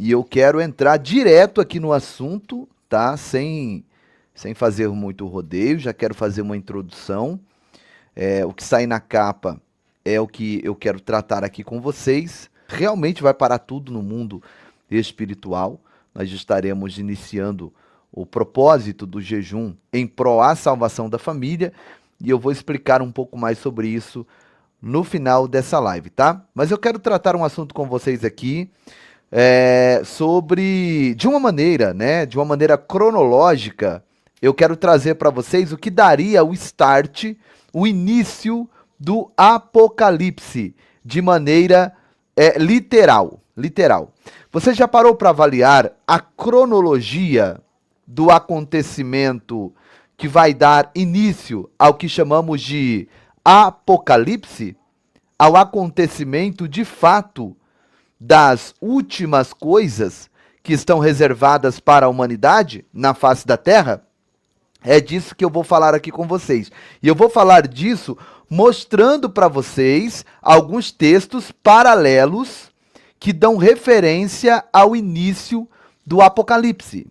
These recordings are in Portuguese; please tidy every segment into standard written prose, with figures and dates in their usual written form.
e eu quero entrar direto aqui no assunto, tá? Sem fazer muito rodeio, já quero fazer uma introdução. O que sai na capa é o que eu quero tratar aqui com vocês. Realmente vai parar tudo no mundo espiritual. Nós estaremos iniciando o propósito do jejum em prol à salvação da família, e eu vou explicar um pouco mais sobre isso no final dessa live, tá? Mas eu quero tratar um assunto com vocês aqui, de uma maneira, né? De uma maneira cronológica. Eu quero trazer para vocês o que daria o start, o início do Apocalipse, de maneira literal. Você já parou para avaliar a cronologia do acontecimento que vai dar início ao que chamamos de Apocalipse? Ao acontecimento de fato das últimas coisas que estão reservadas para a humanidade na face da Terra? É disso que eu vou falar aqui com vocês. E eu vou falar disso mostrando para vocês alguns textos paralelos que dão referência ao início do Apocalipse.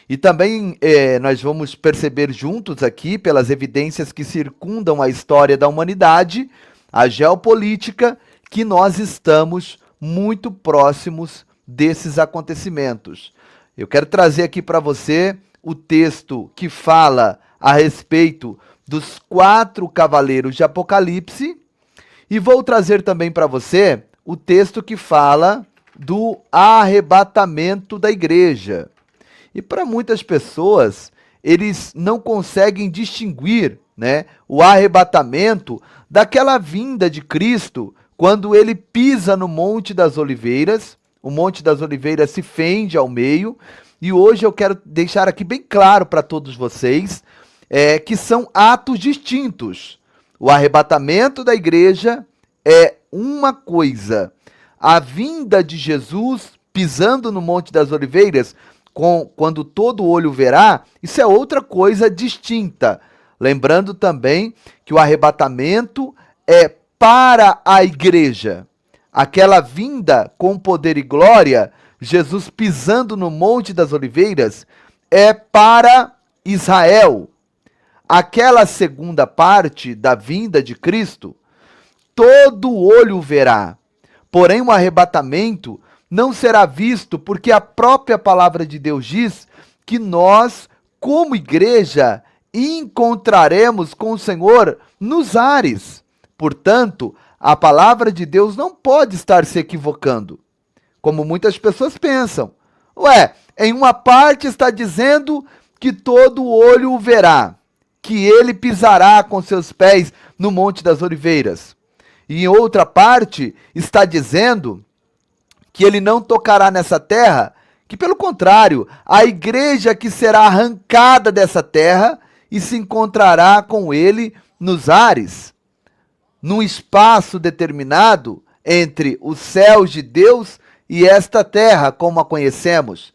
E também nós vamos perceber juntos aqui, pelas evidências que circundam a história da humanidade, a geopolítica, que nós estamos muito próximos desses acontecimentos. Eu quero trazer aqui para você o texto que fala a respeito dos 4 cavaleiros de Apocalipse, e vou trazer também para você o texto que fala do arrebatamento da igreja. E para muitas pessoas, eles não conseguem distinguir, né, o arrebatamento daquela vinda de Cristo, quando ele pisa no Monte das Oliveiras. O Monte das Oliveiras se fende ao meio, e hoje eu quero deixar aqui bem claro para todos vocês que são atos distintos. O arrebatamento da igreja é uma coisa. A vinda de Jesus pisando no Monte das Oliveiras, quando todo olho verá, isso é outra coisa distinta. Lembrando também que o arrebatamento é para a igreja. Aquela vinda com poder e glória, Jesus pisando no Monte das Oliveiras, é para Israel. Aquela segunda parte da vinda de Cristo, todo olho verá. Porém, o arrebatamento não será visto, porque a própria palavra de Deus diz que nós, como igreja, encontraremos com o Senhor nos ares. Portanto, a palavra de Deus não pode estar se equivocando, como muitas pessoas pensam. Em uma parte está dizendo que todo olho o verá, que ele pisará com seus pés no Monte das Oliveiras. E em outra parte está dizendo que ele não tocará nessa terra, que pelo contrário, a igreja que será arrancada dessa terra e se encontrará com ele nos ares, num espaço determinado entre os céus de Deus e esta terra, como a conhecemos.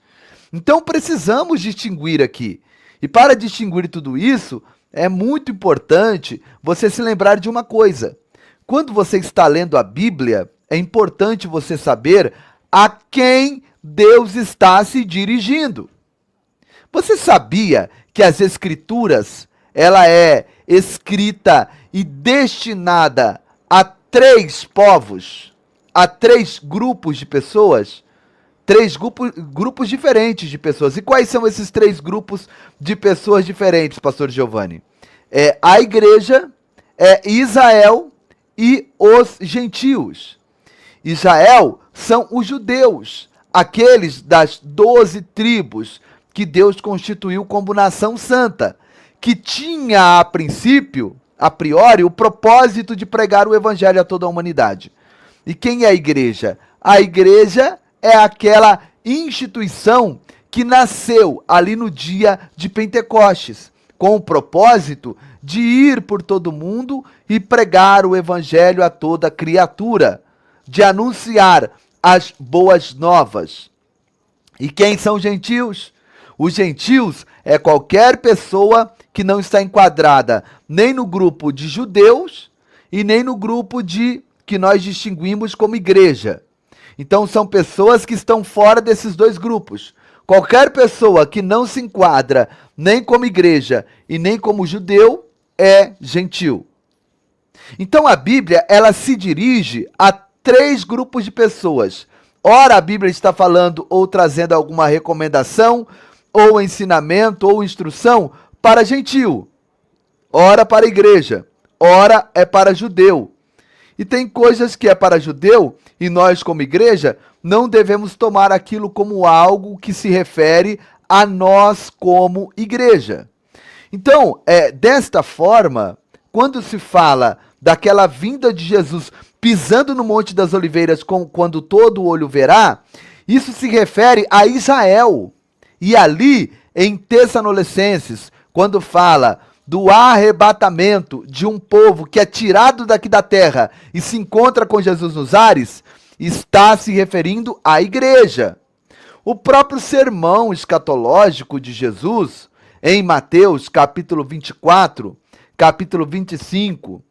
Então precisamos distinguir aqui. E para distinguir tudo isso, é muito importante você se lembrar de uma coisa. Quando você está lendo a Bíblia, é importante você saber a quem Deus está se dirigindo. Você sabia que as Escrituras, ela é escrita e destinada a 3 povos, a 3 grupos de pessoas? 3 grupos diferentes de pessoas. E quais são esses 3 grupos de pessoas diferentes, pastor Giovanni? A igreja, Israel e os gentios. Israel são os judeus, aqueles das 12 tribos que Deus constituiu como nação santa, que tinha a princípio, a priori, o propósito de pregar o evangelho a toda a humanidade. E quem é a igreja? A igreja é aquela instituição que nasceu ali no dia de Pentecostes, com o propósito de ir por todo mundo e pregar o evangelho a toda criatura, de anunciar as boas novas. E quem são os gentios? Os gentios é qualquer pessoa que não está enquadrada nem no grupo de judeus e nem no grupo que nós distinguimos como igreja. Então são pessoas que estão fora desses dois grupos. Qualquer pessoa que não se enquadra nem como igreja e nem como judeu é gentil. Então a Bíblia, ela se dirige a três grupos de pessoas. Ora, a Bíblia está falando ou trazendo alguma recomendação, ou ensinamento, ou instrução para gentil. Ora para a igreja, ora é para judeu. E tem coisas que é para judeu e nós, como igreja, não devemos tomar aquilo como algo que se refere a nós como igreja. Então, desta forma, quando se fala daquela vinda de Jesus pisando no Monte das Oliveiras, quando todo olho verá, isso se refere a Israel. E ali, em Tessalonicenses, quando fala do arrebatamento de um povo que é tirado daqui da terra e se encontra com Jesus nos ares, está se referindo à igreja. O próprio sermão escatológico de Jesus, em Mateus capítulo 24, capítulo 25,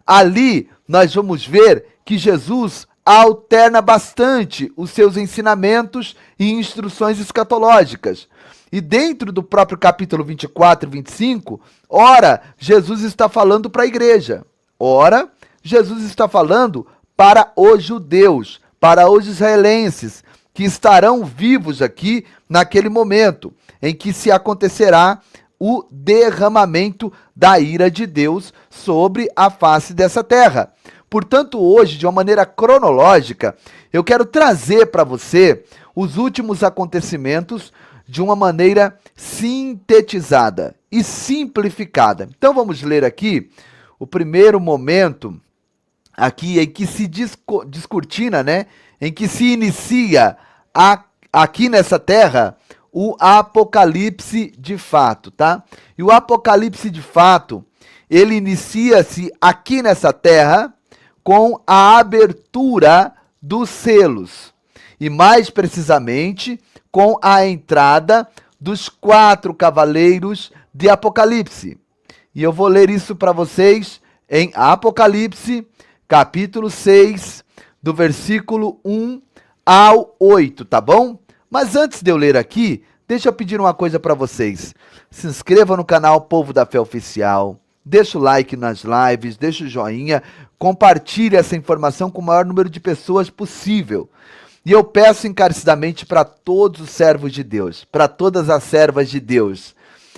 ali nós vamos ver que Jesus alterna bastante os seus ensinamentos e instruções escatológicas. E dentro do próprio capítulo 24 e 25, ora, Jesus está falando para a igreja. Ora, Jesus está falando para os judeus, para os israelenses, que estarão vivos aqui naquele momento em que se acontecerá o derramamento da ira de Deus sobre a face dessa terra. Portanto, hoje, de uma maneira cronológica, eu quero trazer para você os últimos acontecimentos de uma maneira sintetizada e simplificada. Então vamos ler aqui o primeiro momento aqui em que se descortina, né? Em que se inicia aqui nessa terra o Apocalipse de fato, tá? E o Apocalipse de fato, ele inicia-se aqui nessa terra com a abertura dos selos. E mais precisamente, com a entrada dos 4 cavaleiros de Apocalipse. E eu vou ler isso para vocês em Apocalipse, capítulo 6, do versículo 1 ao 8, tá bom? Mas antes de eu ler aqui, deixa eu pedir uma coisa para vocês. Se inscreva no canal Povo da Fé Oficial, deixa o like nas lives, deixa o joinha, compartilhe essa informação com o maior número de pessoas possível. E eu peço encarecidamente para todos os servos de Deus, para todas as servas de Deus.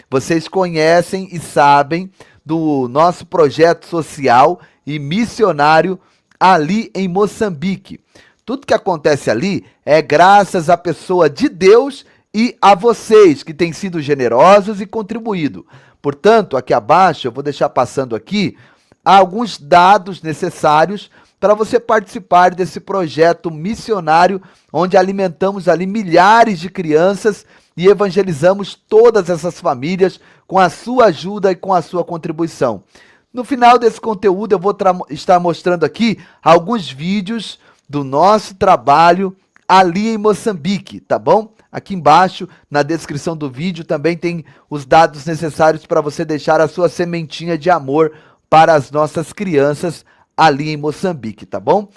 Vocês conhecem e sabem do nosso projeto social e missionário ali em Moçambique. Tudo que acontece ali é graças à pessoa de Deus e a vocês que têm sido generosos e contribuído. Portanto, aqui abaixo, eu vou deixar passando aqui alguns dados necessários para você participar desse projeto missionário, onde alimentamos ali milhares de crianças e evangelizamos todas essas famílias com a sua ajuda e com a sua contribuição. No final desse conteúdo, eu vou estar mostrando aqui alguns vídeos do nosso trabalho ali em Moçambique, tá bom? Aqui embaixo, na descrição do vídeo, também tem os dados necessários para você deixar a sua sementinha de amor para as nossas crianças ali em Moçambique, tá bom?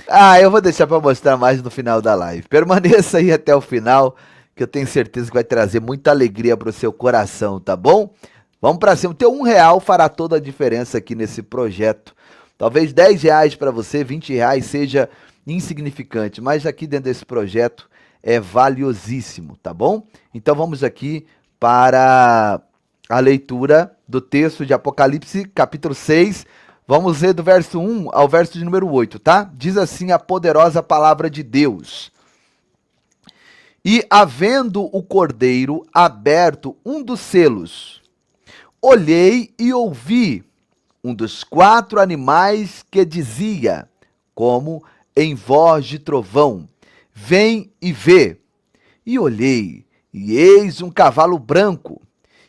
Eu vou deixar para mostrar mais no final da live. Permaneça aí até o final, que eu tenho certeza que vai trazer muita alegria para o seu coração, tá bom? Vamos para cima. Teu R$1 fará toda a diferença aqui nesse projeto. Talvez R$10 para você, R$20 seja insignificante, mas aqui dentro desse projeto é valiosíssimo, tá bom? Então vamos aqui para a leitura do texto de Apocalipse, capítulo 6. Vamos ler do verso 1 ao verso de número 8, tá? Diz assim a poderosa palavra de Deus. E havendo o cordeiro aberto um dos selos, olhei e ouvi um dos 4 animais que dizia, como em voz de trovão, vem e vê. E olhei, e eis um cavalo branco,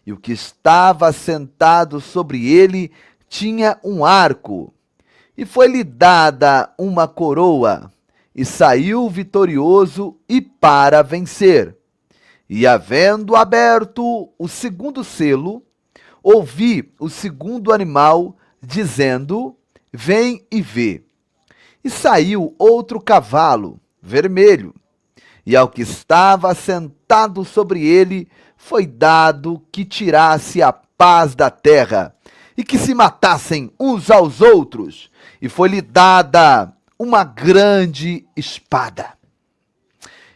e o que estava sentado sobre ele tinha um arco, e foi-lhe dada uma coroa, e saiu vitorioso e para vencer. E havendo aberto o segundo selo, ouvi o segundo animal dizendo, vem e vê. E saiu outro cavalo, vermelho. E ao que estava sentado sobre ele foi dado que tirasse a paz da terra e que se matassem uns aos outros. E foi-lhe dada uma grande espada.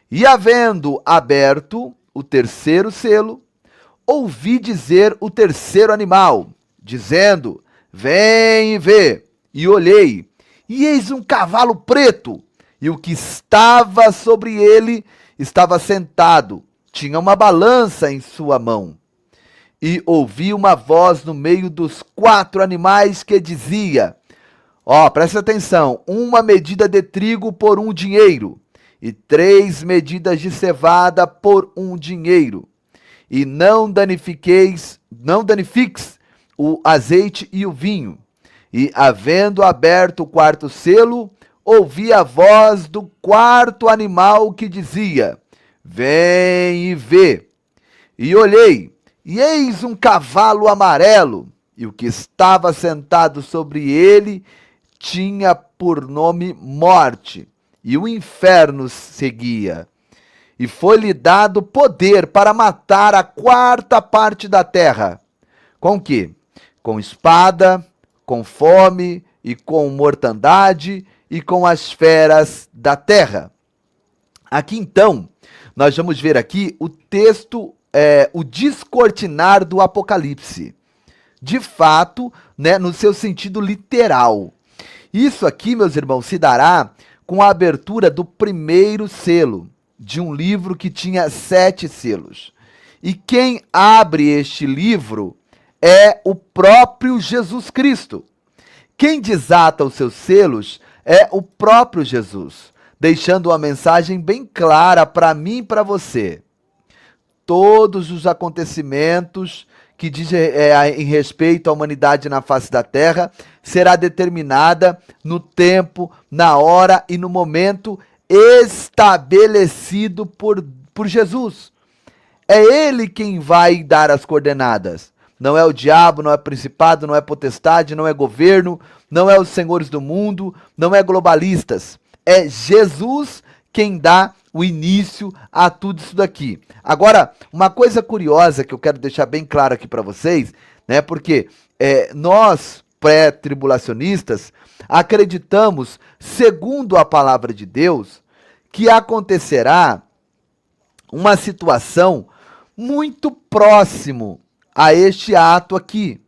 E havendo aberto o terceiro selo, ouvi dizer o terceiro animal, dizendo: vem e vê. E olhei, e eis um cavalo preto, e o que estava sobre ele estava sentado, tinha uma balança em sua mão. E ouvi uma voz no meio dos quatro animais que dizia: presta atenção, uma medida de trigo por um dinheiro, e 3 medidas de cevada por um dinheiro. E não danifiques o azeite e o vinho. E, havendo aberto o quarto selo, ouvi a voz do quarto animal que dizia: vem e vê. E olhei, e eis um cavalo amarelo, e o que estava sentado sobre ele tinha por nome Morte, e o inferno seguia. E foi-lhe dado poder para matar a quarta parte da terra. Com quê? Com espada, com fome e com mortandade e com as feras da terra. Aqui então, nós vamos ver aqui o texto, o descortinar do Apocalipse. De fato, né, no seu sentido literal. Isso aqui, meus irmãos, se dará com a abertura do primeiro selo de um livro que tinha 7 selos. E quem abre este livro é o próprio Jesus Cristo. Quem desata os seus selos é o próprio Jesus, deixando uma mensagem bem clara para mim e para você. Todos os acontecimentos que dizem em respeito à humanidade na face da terra será determinada no tempo, na hora e no momento estabelecido por Jesus. É ele quem vai dar as coordenadas. Não é o diabo, não é principado, não é potestade, não é governo, não é os senhores do mundo, não é globalistas. É Jesus quem dá o início a tudo isso daqui. Agora, uma coisa curiosa que eu quero deixar bem claro aqui para vocês, né? Porque nós, pré-tribulacionistas, acreditamos, segundo a palavra de Deus, que acontecerá uma situação muito próximo a este ato aqui.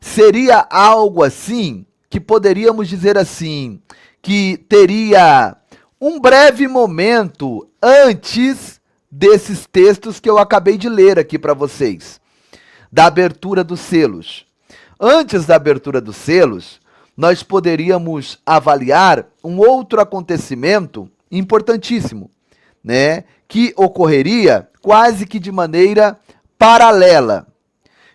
Seria algo assim, que poderíamos dizer assim, que teria um breve momento antes desses textos que eu acabei de ler aqui para vocês, da abertura dos selos. Antes da abertura dos selos, nós poderíamos avaliar um outro acontecimento importantíssimo, né, que ocorreria quase que de maneira paralela.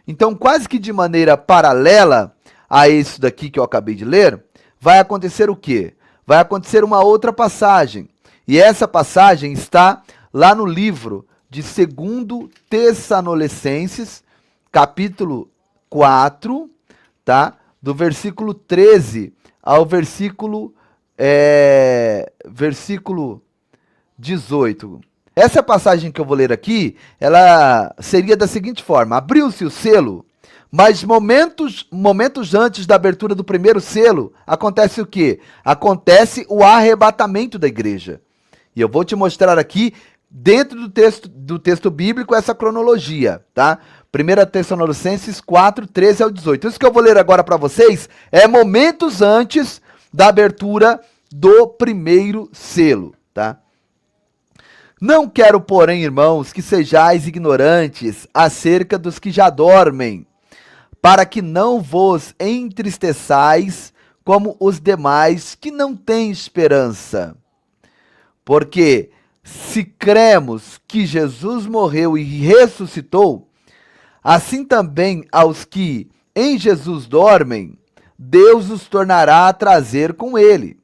Então, quase que de maneira paralela a isso daqui que eu acabei de ler, vai acontecer o quê? Vai acontecer uma outra passagem. E essa passagem está lá no livro de 2 Tessalonicenses, capítulo 4, tá? Do versículo 13 ao versículo 18. Essa passagem que eu vou ler aqui, ela seria da seguinte forma: abriu-se o selo, mas momentos antes da abertura do primeiro selo, acontece o quê? Acontece o arrebatamento da igreja. E eu vou te mostrar aqui, dentro do texto bíblico, essa cronologia, tá? 1 Tessalonicenses 4, 13 ao 18. Isso que eu vou ler agora para vocês é momentos antes da abertura do primeiro selo, tá? Não quero, porém, irmãos, que sejais ignorantes acerca dos que já dormem, para que não vos entristeçais como os demais que não têm esperança. Porque se cremos que Jesus morreu e ressuscitou, assim também aos que em Jesus dormem, Deus os tornará a trazer com ele.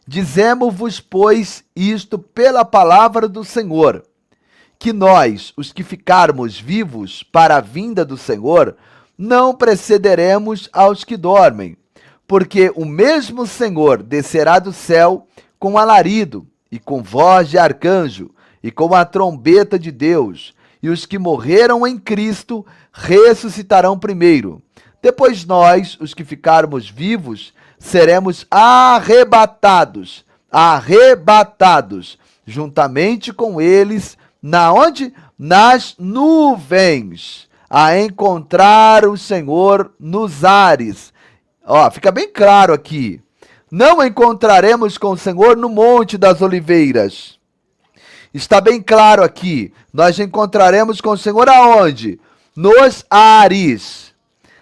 Dizemos-vos, pois, isto pela palavra do Senhor, que nós, os que ficarmos vivos para a vinda do Senhor, não precederemos aos que dormem, porque o mesmo Senhor descerá do céu com alarido, e com voz de arcanjo, e com a trombeta de Deus, e os que morreram em Cristo ressuscitarão primeiro. Depois nós, os que ficarmos vivos, seremos arrebatados, juntamente com eles, na onde? Nas nuvens, a encontrar o Senhor nos ares. Ó, fica bem claro aqui. Não encontraremos com o Senhor no Monte das Oliveiras. Está bem claro aqui. Nós encontraremos com o Senhor aonde? Nos ares,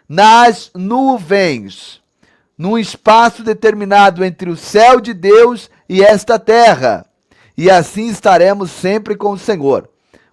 nas nuvens, num espaço determinado entre o céu de Deus e esta terra. E assim estaremos sempre com o Senhor.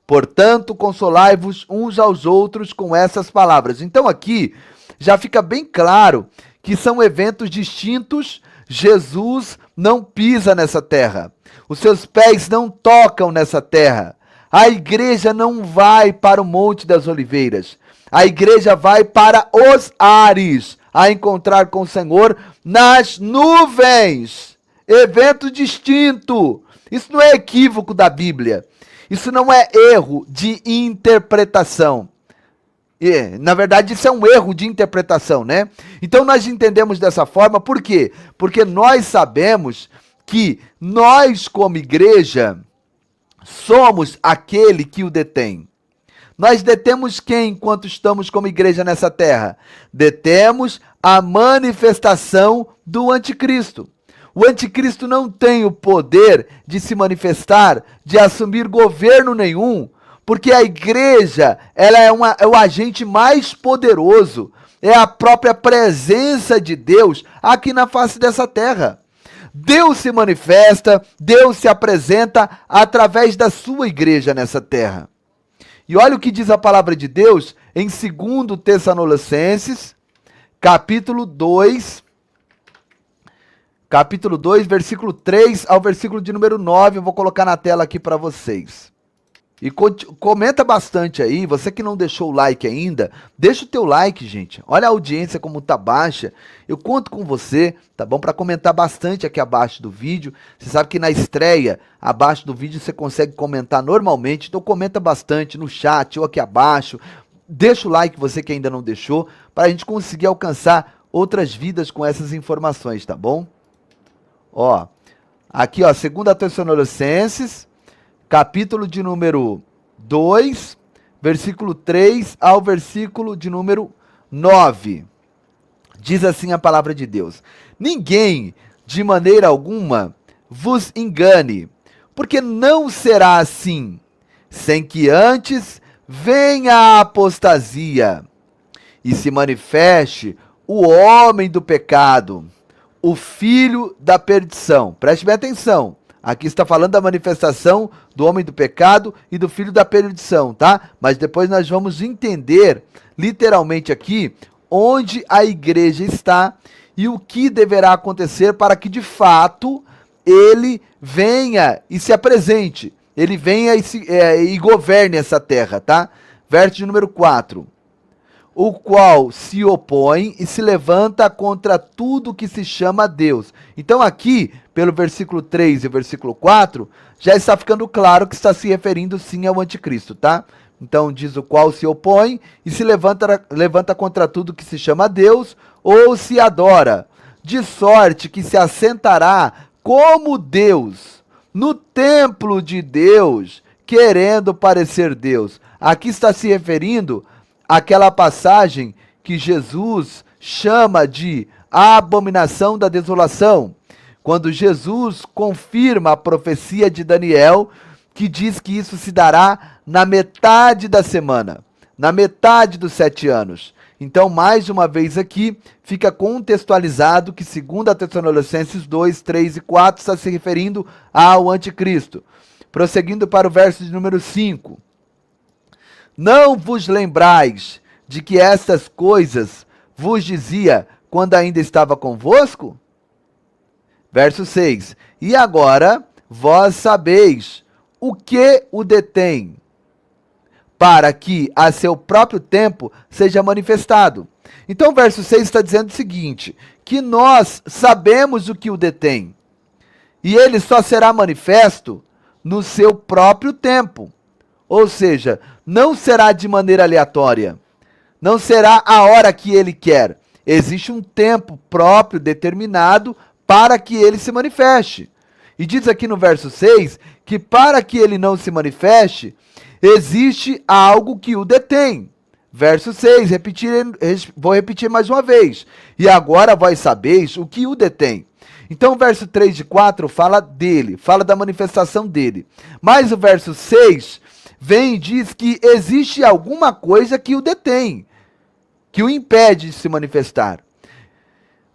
Portanto, consolai-vos uns aos outros com essas palavras. Então aqui já fica bem claro que são eventos distintos. Jesus não pisa nessa terra. Os seus pés não tocam nessa terra. A igreja não vai para o Monte das Oliveiras. A igreja vai para os ares, a encontrar com o Senhor nas nuvens. Evento distinto. Isso não é equívoco da Bíblia. Isso não é erro de interpretação. Na verdade, isso é um erro de interpretação, né? Então nós entendemos dessa forma, por quê? Porque nós sabemos que nós, como igreja, somos aquele que o detém. Nós detemos quem enquanto estamos como igreja nessa terra? Detemos a manifestação do anticristo. O anticristo não tem o poder de se manifestar, de assumir governo nenhum, porque a igreja ela é o agente mais poderoso, é a própria presença de Deus aqui na face dessa terra. Deus se manifesta, Deus se apresenta através da sua igreja nessa terra. E olha o que diz a palavra de Deus em 2 Tessalonicenses, capítulo 2, versículo 3 ao versículo de número 9, eu vou colocar na tela aqui para vocês. E comenta bastante aí, você que não deixou o like ainda, deixa o teu like, gente. Olha a audiência como tá baixa. Eu conto com você, tá bom? Para comentar bastante aqui abaixo do vídeo. Você sabe que na estreia, abaixo do vídeo, você consegue comentar normalmente. Então comenta bastante no chat ou aqui abaixo. Deixa o like, você que ainda não deixou, para a gente conseguir alcançar outras vidas com essas informações, tá bom? Ó, aqui ó, 2 Tessalonicenses, capítulo de número 2, versículo 3 ao versículo de número 9. Diz assim a palavra de Deus: ninguém, de maneira alguma, vos engane, porque não será assim, sem que antes venha a apostasia e se manifeste o homem do pecado, o filho da perdição. Preste bem atenção. Aqui está falando da manifestação do homem do pecado e do filho da perdição, tá? Mas depois nós vamos entender, literalmente aqui, onde a igreja está e o que deverá acontecer para que, de fato, ele venha e se apresente. Ele venha e governe essa terra, tá? Verso de número 4. O qual se opõe e se levanta contra tudo que se chama Deus. Então aqui, pelo versículo 3 e versículo 4, já está ficando claro que está se referindo sim ao anticristo, tá? Então diz o qual se opõe e se levanta contra tudo que se chama Deus ou se adora, de sorte que se assentará como Deus no templo de Deus, querendo parecer Deus. Aqui está se referindo aquela passagem que Jesus chama de abominação da desolação, quando Jesus confirma a profecia de Daniel, que diz que isso se dará na metade da semana, na metade dos 7 anos. Então, mais uma vez aqui, fica contextualizado que 2 Tessalonicenses 2, 3 e 4 está se referindo ao anticristo. Prosseguindo para o verso de número 5. Não vos lembrais de que estas coisas vos dizia quando ainda estava convosco? Verso 6. E agora vós sabeis o que o detém, para que a seu próprio tempo seja manifestado. Então o verso 6 está dizendo o seguinte, que nós sabemos o que o detém. E ele só será manifesto no seu próprio tempo. Ou seja, não será de maneira aleatória. Não será a hora que ele quer. Existe um tempo próprio, determinado, para que ele se manifeste. E diz aqui no verso 6 que para que ele não se manifeste, existe algo que o detém. Verso 6, vou repetir mais uma vez. E agora vós sabeis o que o detém. Então o verso 3 de 4 fala dele, fala da manifestação dele. Mas o verso 6 vem e diz que existe alguma coisa que o detém, que o impede de se manifestar.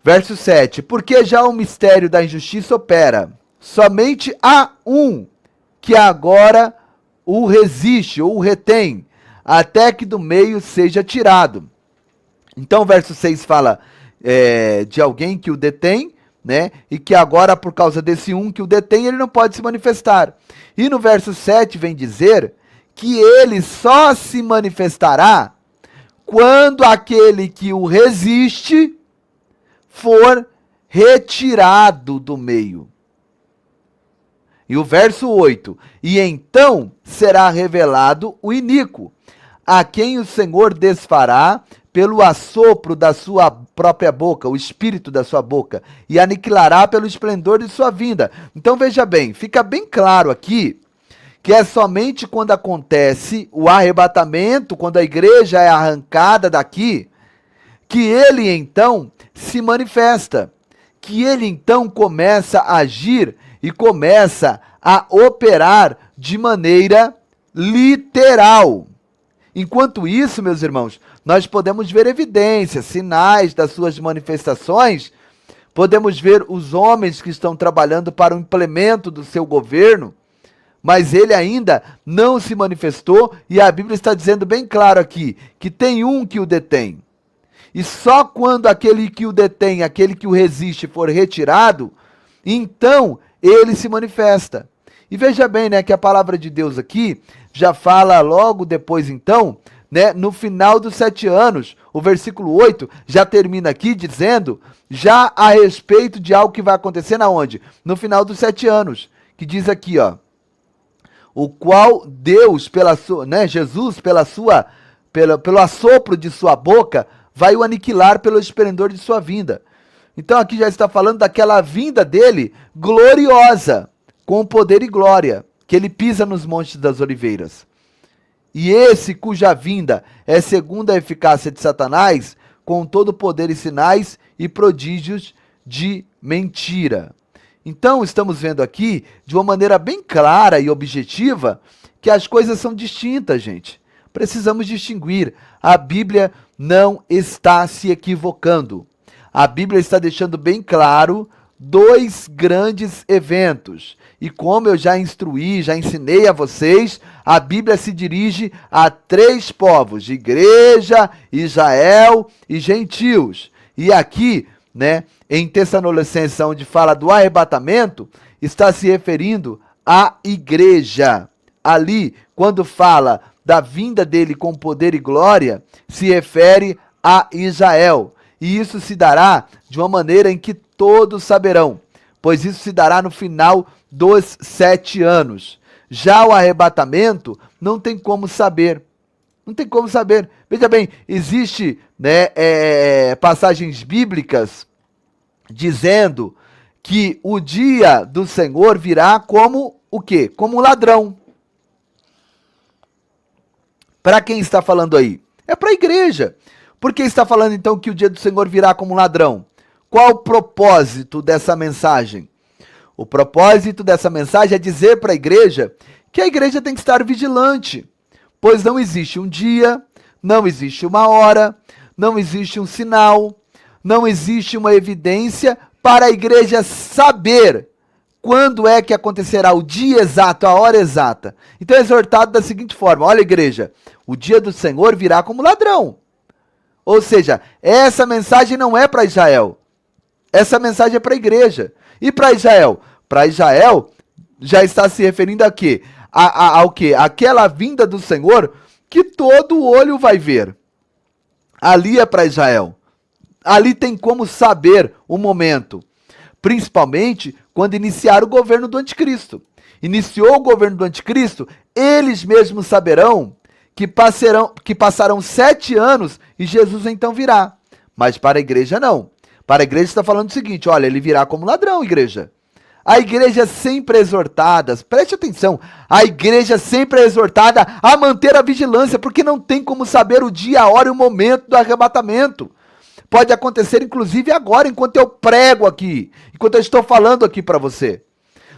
Verso 7, porque já o mistério da injustiça opera. Somente há um que agora o resiste ou o retém, até que do meio seja tirado. Então o verso 6 fala de alguém que o detém, né? E que agora, por causa desse um que o detém, ele não pode se manifestar. E no verso 7 vem dizer que ele só se manifestará quando aquele que o resiste for retirado do meio. E o verso 8, e então será revelado o iníquo, a quem o Senhor desfará pelo assopro da sua própria boca, o espírito da sua boca, e aniquilará pelo esplendor de sua vinda. Então veja bem, fica bem claro aqui, que é somente quando acontece o arrebatamento, quando a igreja é arrancada daqui, que ele então se manifesta, que ele então começa a agir e começa a operar de maneira literal. Enquanto isso, meus irmãos, nós podemos ver evidências, sinais das suas manifestações, podemos ver os homens que estão trabalhando para o implemento do seu governo, mas ele ainda não se manifestou e a Bíblia está dizendo bem claro aqui, que tem um que o detém. E só quando aquele que o detém, aquele que o resiste for retirado, então ele se manifesta. E veja bem, né, que a palavra de Deus aqui já fala logo depois então, né, no final dos 7 anos, o versículo 8 já termina aqui dizendo, já a respeito de algo que vai acontecer na onde? No final dos 7 anos, que diz aqui, ó, o qual Deus, Jesus, pelo assopro de sua boca, vai o aniquilar pelo esplendor de sua vinda. Então aqui já está falando daquela vinda dele gloriosa, com poder e glória, que ele pisa nos montes das oliveiras. E esse cuja vinda é segundo a eficácia de Satanás, com todo poder e sinais e prodígios de mentira. Então estamos vendo aqui, de uma maneira bem clara e objetiva, que as coisas são distintas, gente. Precisamos distinguir. A Bíblia não está se equivocando. A Bíblia está deixando bem claro 2 grandes eventos. E como eu já instruí, já ensinei a vocês, a Bíblia se dirige a 3 povos, igreja, Israel e gentios. E aqui, né, em Tessalonicenses, onde fala do arrebatamento, está se referindo à igreja. Ali, quando fala da vinda dele com poder e glória, se refere a Israel. E isso se dará de uma maneira em que todos saberão, pois isso se dará no final dos 7 anos. Já o arrebatamento não tem como saber. Não tem como saber. Veja bem, existe, né, passagens bíblicas dizendo que o dia do Senhor virá como o quê? Como um ladrão. Para quem está falando aí? É para a igreja. Por que está falando então que o dia do Senhor virá como um ladrão? Qual o propósito dessa mensagem? O propósito dessa mensagem é dizer para a igreja que a igreja tem que estar vigilante, pois não existe um dia, não existe uma hora, não existe um sinal, não existe uma evidência para a igreja saber quando é que acontecerá o dia exato, a hora exata. Então é exortado da seguinte forma: olha, igreja, o dia do Senhor virá como ladrão. Ou seja, essa mensagem não é para Israel. Essa mensagem é para a igreja. E para Israel? Para Israel, já está se referindo a quê? Ao quê? Aquela vinda do Senhor que todo olho vai ver. Ali é para Israel. Ali tem como saber o momento. Principalmente quando iniciar o governo do anticristo. Iniciou o governo do anticristo, eles mesmos saberão que passarão 7 anos e Jesus então virá. Mas para a igreja não. Para a igreja está falando o seguinte, olha, ele virá como ladrão, igreja. A igreja sempre é exortada, preste atenção, a igreja sempre é exortada a manter a vigilância, porque não tem como saber o dia, a hora e o momento do arrebatamento. Pode acontecer, inclusive, agora, enquanto eu prego aqui, enquanto eu estou falando aqui para você.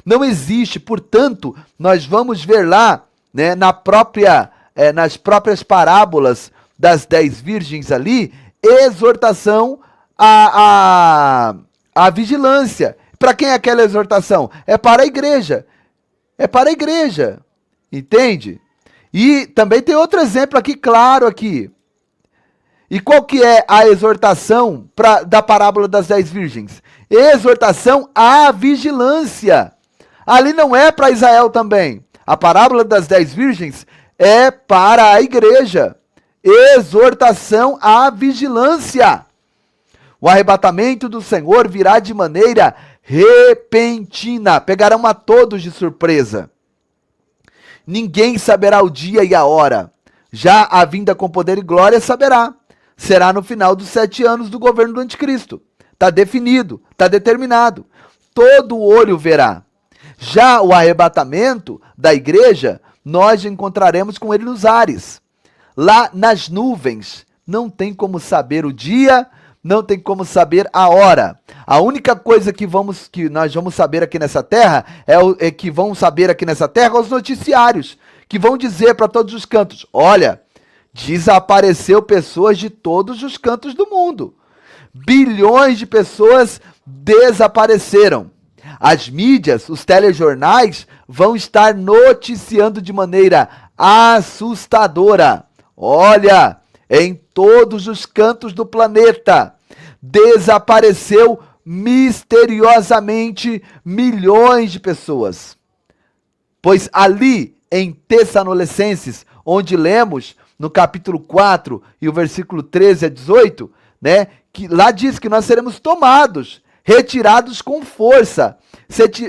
Não existe, portanto, nós vamos ver lá, né, nas próprias parábolas das 10 virgens ali, exortação à vigilância. Para quem é aquela exortação? É para a igreja. É para a igreja. Entende? E também tem outro exemplo aqui, claro, aqui. E qual que é a exortação da parábola das 10 virgens? Exortação à vigilância. Ali não é para Israel também. A parábola das 10 virgens é para a igreja. Exortação à vigilância. O arrebatamento do Senhor virá de maneira repentina. Pegarão a todos de surpresa. Ninguém saberá o dia e a hora. Já a vinda com poder e glória saberá. Será no final dos 7 anos do governo do anticristo. Está definido, está determinado. Todo olho verá. Já o arrebatamento da igreja, nós encontraremos com ele nos ares. Lá nas nuvens, não tem como saber o dia, não tem como saber a hora. A única coisa que nós vamos saber aqui nessa terra, que vão saber aqui nessa terra, os noticiários, que vão dizer para todos os cantos, olha, desapareceu pessoas de todos os cantos do mundo. Bilhões de pessoas desapareceram. As mídias, os telejornais, vão estar noticiando de maneira assustadora. Olha, em todos os cantos do planeta, desapareceu misteriosamente milhões de pessoas. Pois ali, em Tessalonicenses, onde lemos no capítulo 4 e o versículo 13 a 18, né, que lá diz que nós seremos tomados, retirados com força,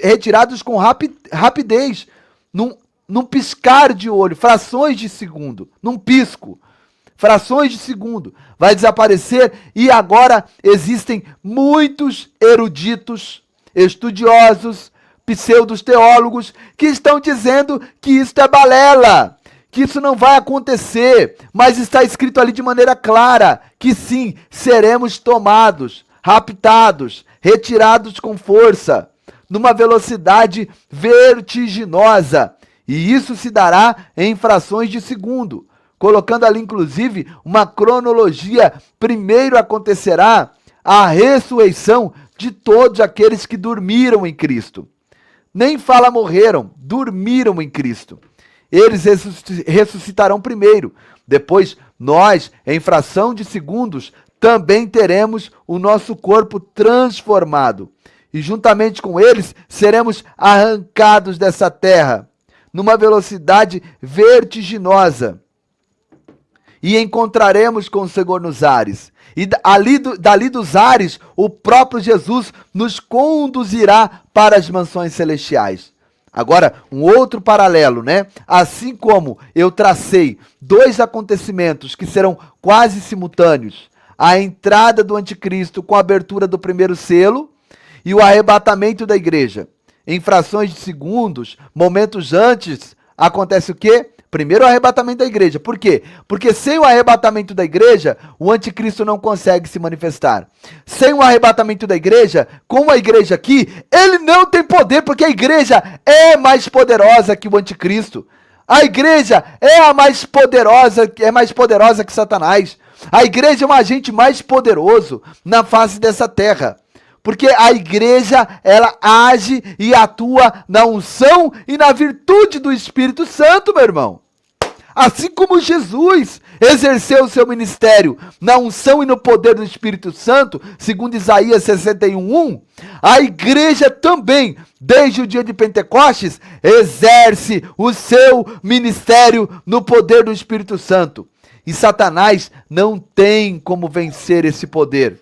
retirados com rapidez, num piscar de olho, frações de segundo, num pisco, frações de segundo, vai desaparecer. E agora existem muitos eruditos, estudiosos, pseudos teólogos que estão dizendo que isso é balela, que isso não vai acontecer, mas está escrito ali de maneira clara que sim, seremos tomados, raptados, retirados com força, numa velocidade vertiginosa, e isso se dará em frações de segundo, colocando ali inclusive uma cronologia. Primeiro acontecerá a ressurreição de todos aqueles que dormiram em Cristo. Nem fala morreram, dormiram em Cristo. Eles ressuscitarão primeiro. Depois, nós, em fração de segundos, também teremos o nosso corpo transformado. E juntamente com eles, seremos arrancados dessa terra, numa velocidade vertiginosa. E encontraremos com o Senhor nos ares. E dali dos ares, o próprio Jesus nos conduzirá para as mansões celestiais. Agora, um outro paralelo, né? Assim como eu tracei 2 acontecimentos que serão quase simultâneos, a entrada do anticristo com a abertura do primeiro selo e o arrebatamento da igreja. Em frações de segundos, momentos antes, acontece o quê? Primeiro o arrebatamento da igreja. Por quê? Porque sem o arrebatamento da igreja, o anticristo não consegue se manifestar. Sem o arrebatamento da igreja, com a igreja aqui, ele não tem poder, porque a igreja é mais poderosa que o anticristo. A igreja é mais poderosa que Satanás. A igreja é um agente mais poderoso na face dessa terra. Porque a igreja, ela age e atua na unção e na virtude do Espírito Santo, meu irmão. Assim como Jesus exerceu o seu ministério na unção e no poder do Espírito Santo, segundo Isaías 61:1, a igreja também, desde o dia de Pentecostes, exerce o seu ministério no poder do Espírito Santo. E Satanás não tem como vencer esse poder.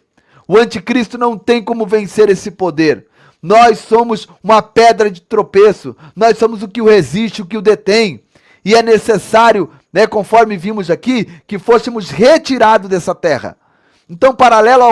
O anticristo não tem como vencer esse poder. Nós somos uma pedra de tropeço. Nós somos o que o resiste, o que o detém. E é necessário, né, conforme vimos aqui, que fôssemos retirados dessa terra. Então, paralelo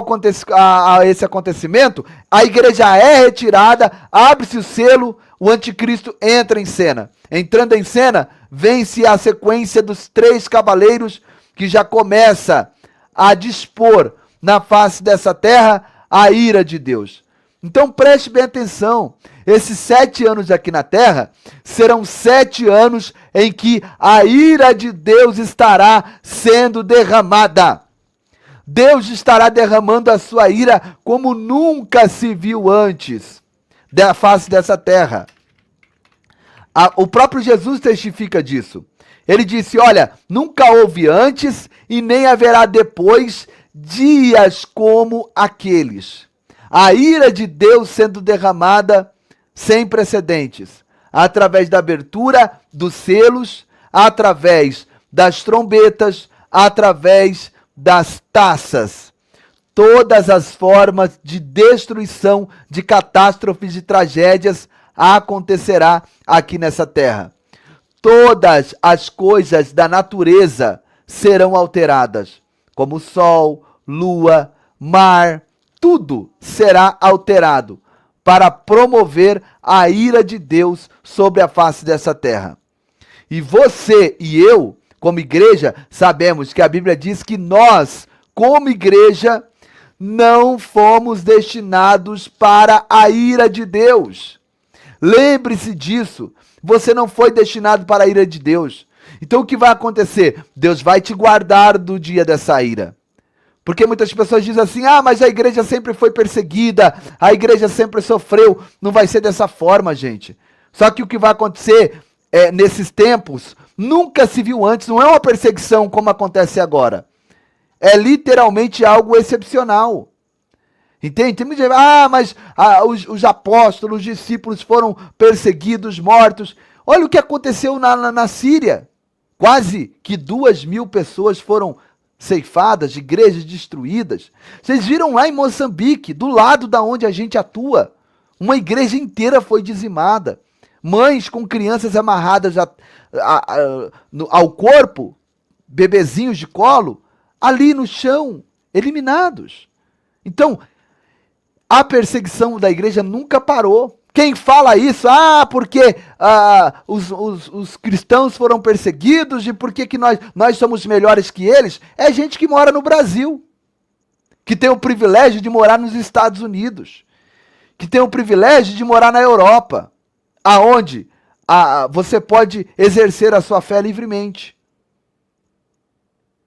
a esse acontecimento, a igreja é retirada, abre-se o selo, o anticristo entra em cena. Entrando em cena, vem-se a sequência dos 3 cavaleiros que já começa a dispor na face dessa terra a ira de Deus. Então preste bem atenção, esses 7 anos aqui na terra serão 7 anos em que a ira de Deus estará sendo derramada. Deus estará derramando a sua ira como nunca se viu antes da face dessa terra. O próprio Jesus testifica disso. Ele disse, olha, nunca houve antes e nem haverá depois dias como aqueles. A ira de Deus sendo derramada sem precedentes, através da abertura dos selos, através das trombetas, através das taças. Todas as formas de destruição, de catástrofes, de tragédias acontecerá aqui nessa terra. Todas as coisas da natureza serão alteradas, como sol, lua, mar, tudo será alterado para promover a ira de Deus sobre a face dessa terra. E você e eu, como igreja, sabemos que a Bíblia diz que nós, como igreja, não fomos destinados para a ira de Deus. Lembre-se disso. Você não foi destinado para a ira de Deus. Então o que vai acontecer? Deus vai te guardar do dia dessa ira. Porque muitas pessoas dizem assim, mas a igreja sempre foi perseguida, a igreja sempre sofreu. Não vai ser dessa forma, gente. Só que o que vai acontecer nesses tempos, nunca se viu antes, não é uma perseguição como acontece agora. É literalmente algo excepcional. Entende? Tem muita gente, mas os apóstolos, os discípulos foram perseguidos, mortos. Olha o que aconteceu na Síria. Quase que 2.000 pessoas foram ceifadas, igrejas destruídas. Vocês viram lá em Moçambique, do lado da onde a gente atua, uma igreja inteira foi dizimada. Mães com crianças amarradas ao corpo, bebezinhos de colo, ali no chão, eliminados. Então, a perseguição da igreja nunca parou. Quem fala isso, porque os cristãos foram perseguidos e por que nós somos melhores que eles, é gente que mora no Brasil, que tem o privilégio de morar nos Estados Unidos, que tem o privilégio de morar na Europa, aonde você pode exercer a sua fé livremente.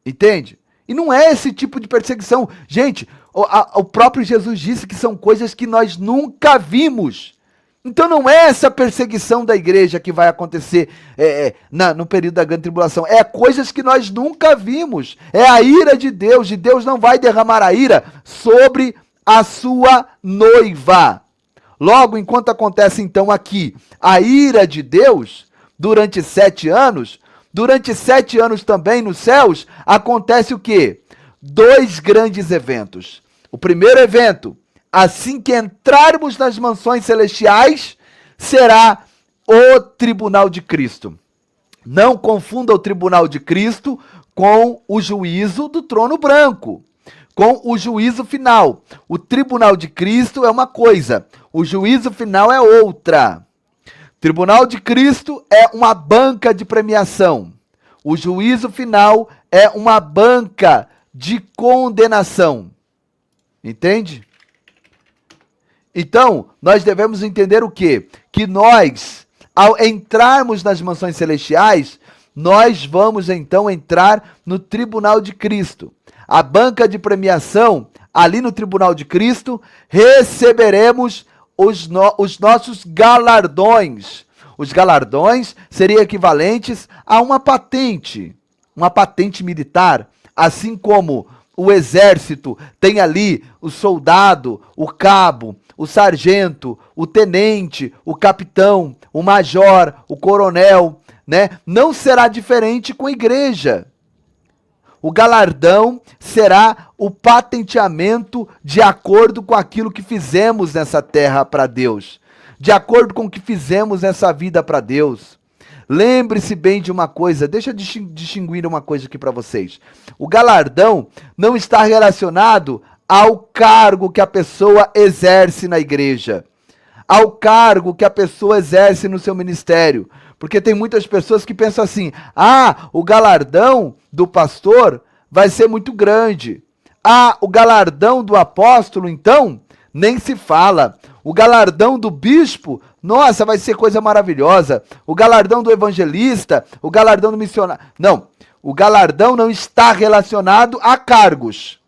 Entende? E não é esse tipo de perseguição. Gente, o próprio Jesus disse que são coisas que nós nunca vimos. Então não é essa perseguição da igreja que vai acontecer no período da grande tribulação. É coisas que nós nunca vimos. É a ira de Deus. E Deus não vai derramar a ira sobre a sua noiva. Logo, enquanto acontece então aqui a ira de Deus, durante 7 anos, durante 7 anos também nos céus, acontece o quê? 2 grandes eventos. O primeiro evento, assim que entrarmos nas mansões celestiais, será o tribunal de Cristo. Não confunda o tribunal de Cristo com o juízo do trono branco, com o juízo final. O tribunal de Cristo é uma coisa, o juízo final é outra. Tribunal de Cristo é uma banca de premiação. O juízo final é uma banca de condenação. Entende? Então, nós devemos entender o quê? Que nós, ao entrarmos nas mansões celestiais, nós vamos então entrar no tribunal de Cristo. A banca de premiação, ali no tribunal de Cristo, receberemos os nossos galardões. Os galardões seriam equivalentes a uma patente militar, assim como o exército tem ali o soldado, o cabo, o sargento, o tenente, o capitão, o major, o coronel, né? Não será diferente com a igreja. O galardão será o patenteamento de acordo com aquilo que fizemos nessa terra para Deus, de acordo com o que fizemos nessa vida para Deus. Lembre-se bem de uma coisa, deixa eu distinguir uma coisa aqui para vocês. O galardão não está relacionado ao cargo que a pessoa exerce na igreja, ao cargo que a pessoa exerce no seu ministério. Porque tem muitas pessoas que pensam assim: o galardão do pastor vai ser muito grande. O galardão do apóstolo, então, nem se fala. O galardão do bispo, nossa, vai ser coisa maravilhosa. O galardão do evangelista, o galardão do missionário. Não, o galardão não está relacionado a cargos.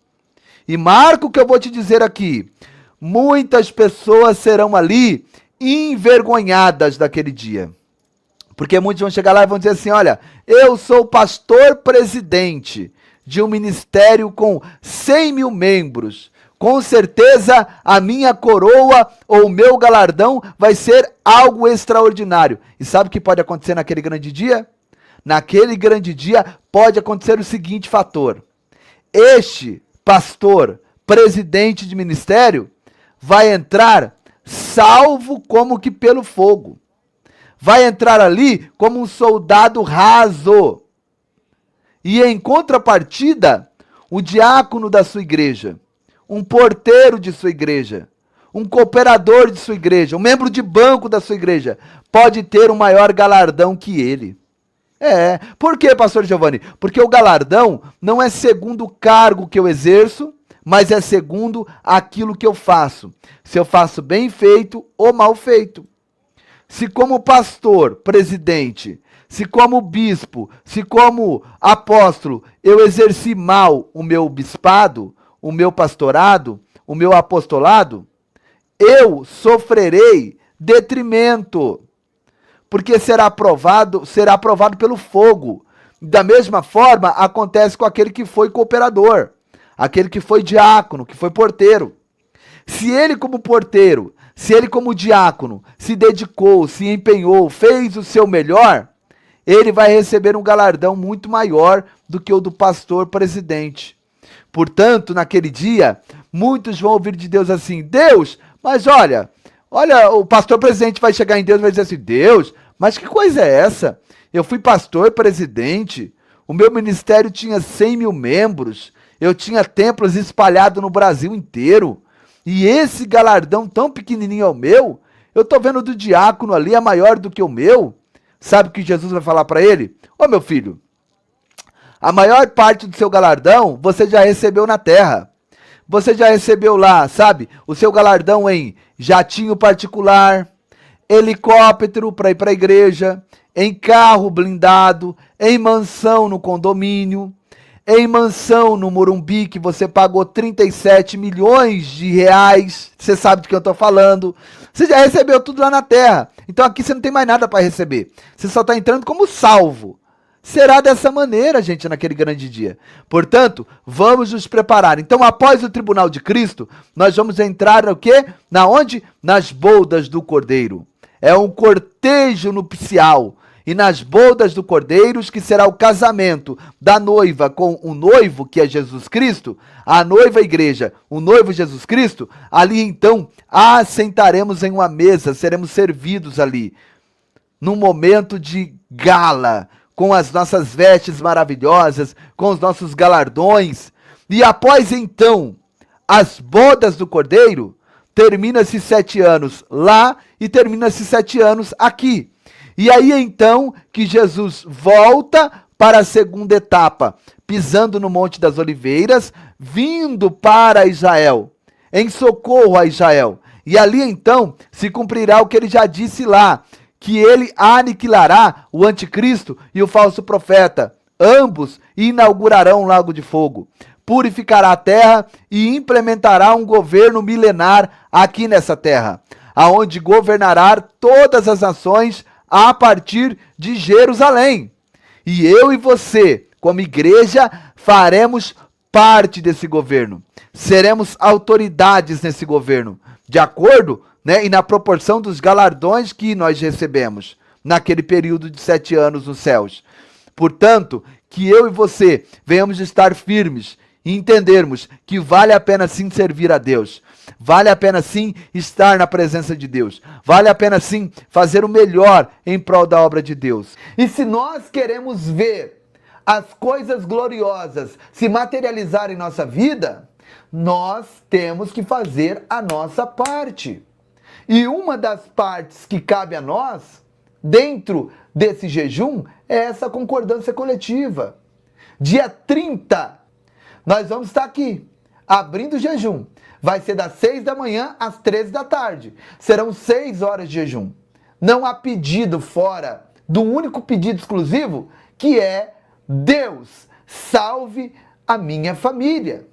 E marca o que eu vou te dizer aqui. Muitas pessoas serão ali envergonhadas daquele dia. Porque muitos vão chegar lá e vão dizer assim: olha, eu sou pastor presidente de um ministério com 100 mil membros. Com certeza a minha coroa ou o meu galardão vai ser algo extraordinário. E sabe o que pode acontecer naquele grande dia? Naquele grande dia pode acontecer o seguinte fator: este pastor presidente de ministério vai entrar salvo como que pelo fogo. Vai entrar ali como um soldado raso. E em contrapartida, o diácono da sua igreja, um porteiro de sua igreja, um cooperador de sua igreja, um membro de banco da sua igreja, pode ter um maior galardão que ele. Por quê, pastor Giovanni? Porque o galardão não é segundo o cargo que eu exerço, mas é segundo aquilo que eu faço. Se eu faço bem feito ou mal feito. Se como pastor, presidente, se como bispo, se como apóstolo, eu exerci mal o meu bispado, o meu pastorado, o meu apostolado, eu sofrerei detrimento, porque será aprovado pelo fogo. Da mesma forma, acontece com aquele que foi cooperador, aquele que foi diácono, que foi porteiro. Se ele como porteiro, se ele como diácono, se dedicou, se empenhou, fez o seu melhor, ele vai receber um galardão muito maior do que o do pastor presidente. Portanto, naquele dia, muitos vão ouvir de Deus assim: Deus, mas olha, o pastor presidente vai chegar em Deus e vai dizer assim: Deus, mas que coisa é essa? Eu fui pastor presidente, o meu ministério tinha 100 mil membros, eu tinha templos espalhados no Brasil inteiro, e esse galardão tão pequenininho é o meu? Eu tô vendo do diácono ali, é maior do que o meu. Sabe o que Jesus vai falar para ele? Ô meu filho, a maior parte do seu galardão você já recebeu na terra. Você já recebeu lá, sabe? O seu galardão em jatinho particular, helicóptero para ir para a igreja, em carro blindado, em mansão no condomínio, em mansão no Morumbi, que você pagou 37 milhões de reais. Você sabe do que eu estou falando. Você já recebeu tudo lá na terra. Então aqui você não tem mais nada para receber. Você só está entrando como salvo. Será dessa maneira, gente, naquele grande dia. Portanto, vamos nos preparar. Então, após o tribunal de Cristo, nós vamos entrar no quê? Na onde? Nas bodas do Cordeiro. É um cortejo nupcial. E nas bodas do Cordeiro, que será o casamento da noiva com o noivo, que é Jesus Cristo, a noiva a igreja, o noivo Jesus Cristo, ali então assentaremos em uma mesa, seremos servidos ali, num momento de gala, com as nossas vestes maravilhosas, com os nossos galardões. E após então as bodas do Cordeiro, termina-se 7 anos lá e termina-se 7 anos aqui. E aí então que Jesus volta para a segunda etapa, pisando no Monte das Oliveiras, vindo para Israel, em socorro a Israel. E ali então se cumprirá o que ele já disse lá, que ele aniquilará o anticristo e o falso profeta. Ambos inaugurarão um lago de fogo. Purificará a terra e implementará um governo milenar aqui nessa terra, aonde governará todas as nações a partir de Jerusalém. E eu e você, como igreja, faremos parte desse governo. Seremos autoridades nesse governo, de acordo, e na proporção dos galardões que nós recebemos naquele período de 7 anos nos céus. Portanto, que eu e você venhamos estar firmes e entendermos que vale a pena sim servir a Deus. Vale a pena sim estar na presença de Deus. Vale a pena sim fazer o melhor em prol da obra de Deus. E se nós queremos ver as coisas gloriosas se materializar em nossa vida, nós temos que fazer a nossa parte. E uma das partes que cabe a nós, dentro desse jejum, é essa concordância coletiva. Dia 30, nós vamos estar aqui, abrindo o jejum. Vai ser das 6 da manhã às 13 da tarde. Serão 6 horas de jejum. Não há pedido fora do único pedido exclusivo, que é: Deus, salve a minha família.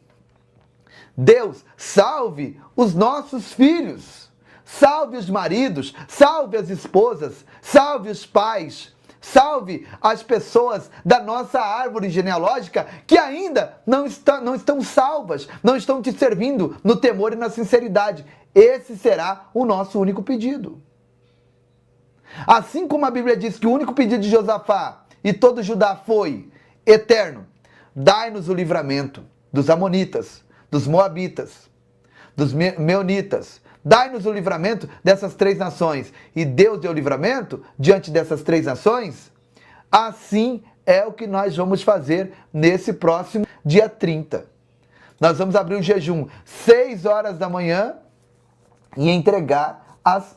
Deus, salve os nossos filhos. Salve os maridos, salve as esposas, salve os pais, salve as pessoas da nossa árvore genealógica que ainda não estão salvas, não estão te servindo no temor e na sinceridade. Esse será o nosso único pedido. Assim como a Bíblia diz que o único pedido de Josafá e todo Judá foi eterno: dai-nos o livramento dos amonitas, dos moabitas, dos meunitas. Dai-nos o livramento dessas 3 nações. E Deus deu o livramento diante dessas 3 nações. Assim é o que nós vamos fazer nesse próximo dia 30. Nós vamos abrir o jejum 6 horas da manhã e entregar às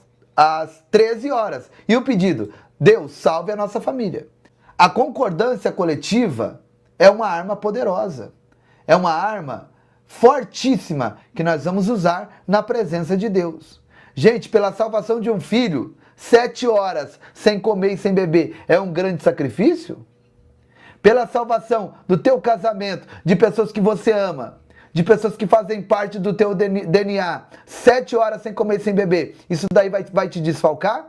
13 horas. E o pedido: Deus, salve a nossa família. A concordância coletiva é uma arma poderosa. É uma arma fortíssima que nós vamos usar na presença de Deus. Gente, pela salvação de um filho, 7 horas sem comer e sem beber é um grande sacrifício? Pela salvação do teu casamento, de pessoas que você ama, de pessoas que fazem parte do teu DNA, 7 horas sem comer e sem beber, isso daí vai te desfalcar?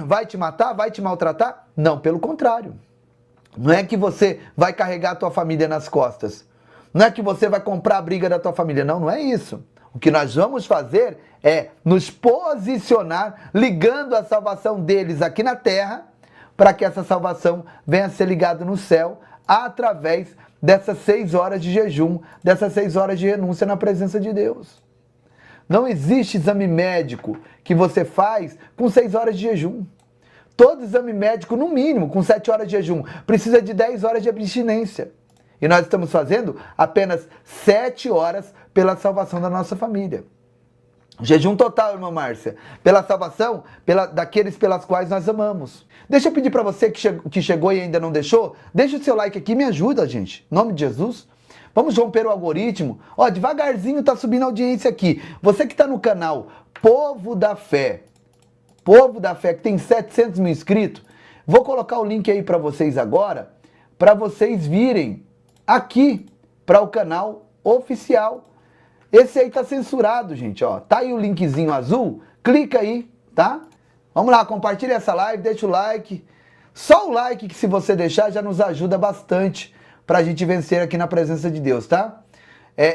Vai te matar? Vai te maltratar? Não, pelo contrário. Não é que você vai carregar a tua família nas costas. Não é que você vai comprar a briga da tua família. Não, não é isso. O que nós vamos fazer é nos posicionar, ligando a salvação deles aqui na terra, para que essa salvação venha a ser ligada no céu, através dessas 6 horas de jejum, dessas 6 horas de renúncia na presença de Deus. Não existe exame médico que você faz com 6 horas de jejum. Todo exame médico, no mínimo, com 7 horas de jejum, precisa de 10 horas de abstinência. E nós estamos fazendo apenas 7 horas pela salvação da nossa família. Jejum total, irmã Márcia, pela salvação daqueles pelas quais nós amamos. Deixa eu pedir para você que chegou e ainda não deixou, deixa o seu like aqui, me ajuda, gente, em nome de Jesus. Vamos romper o algoritmo. Ó, devagarzinho tá subindo a audiência aqui. Você que está no canal Povo da Fé, que tem 700 mil inscritos, vou colocar o link aí para vocês agora, para vocês virem aqui para o canal oficial. Esse aí tá censurado, gente, ó. Tá aí o linkzinho azul, clica aí, tá? Vamos lá, compartilha essa live, deixa o like. Só o like que, se você deixar, já nos ajuda bastante pra gente vencer aqui na presença de Deus, tá?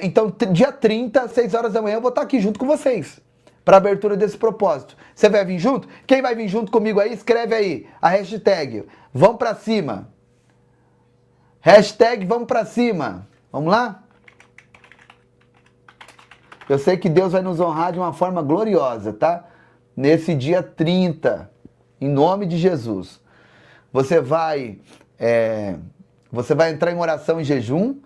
Então, dia 30, 6 horas da manhã, eu vou estar aqui junto com vocês para abertura desse propósito. Você vai vir junto? Quem vai vir junto comigo aí, escreve aí a hashtag Vamos Pra Cima. Hashtag Vamos Pra Cima. Vamos lá? Eu sei que Deus vai nos honrar de uma forma gloriosa, tá? Nesse dia 30, em nome de Jesus. Você vai entrar em oração e jejum,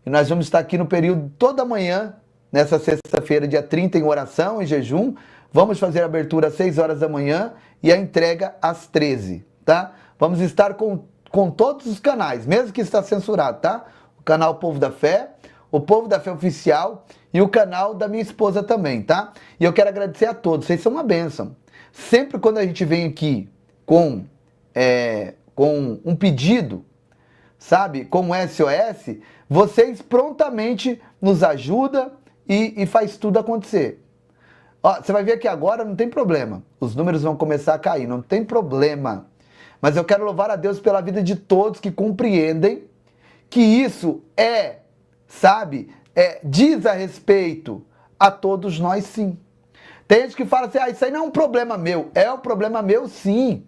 e nós vamos estar aqui no período toda manhã, nessa sexta-feira, dia 30, em oração e jejum. Vamos fazer a abertura às 6 horas da manhã e a entrega às 13, tá? Vamos estar com todos os canais, mesmo que está censurado, tá? O canal Povo da Fé, o Povo da Fé Oficial e o canal da minha esposa também, tá? E eu quero agradecer a todos, vocês são uma bênção. Sempre quando a gente vem aqui com um pedido, sabe, como SOS, vocês prontamente nos ajudam e faz tudo acontecer. Ó, você vai ver que agora não tem problema, os números vão começar a cair, não tem problema. Mas eu quero louvar a Deus pela vida de todos que compreendem que isso diz a respeito a todos nós, sim. Tem gente que fala assim, isso aí não é um problema meu. É um problema meu, sim.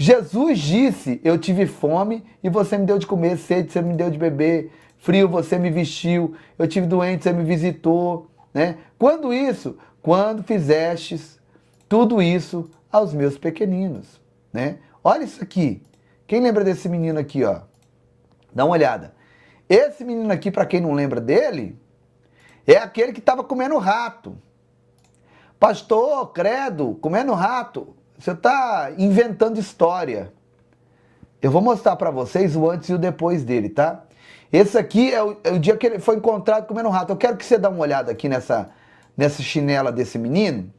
Jesus disse, eu tive fome e você me deu de comer, sede, você me deu de beber, frio, você me vestiu, eu tive doente, você me visitou, né? Quando isso? Quando fizestes tudo isso aos meus pequeninos, né? Olha isso aqui. Quem lembra desse menino aqui, ó? Dá uma olhada. Esse menino aqui, para quem não lembra dele, é aquele que estava comendo rato. Pastor, credo, comendo rato. Você está inventando história. Eu vou mostrar para vocês o antes e o depois dele, tá? Esse aqui é o dia que ele foi encontrado comendo rato. Eu quero que você dê uma olhada aqui nessa chinela desse menino.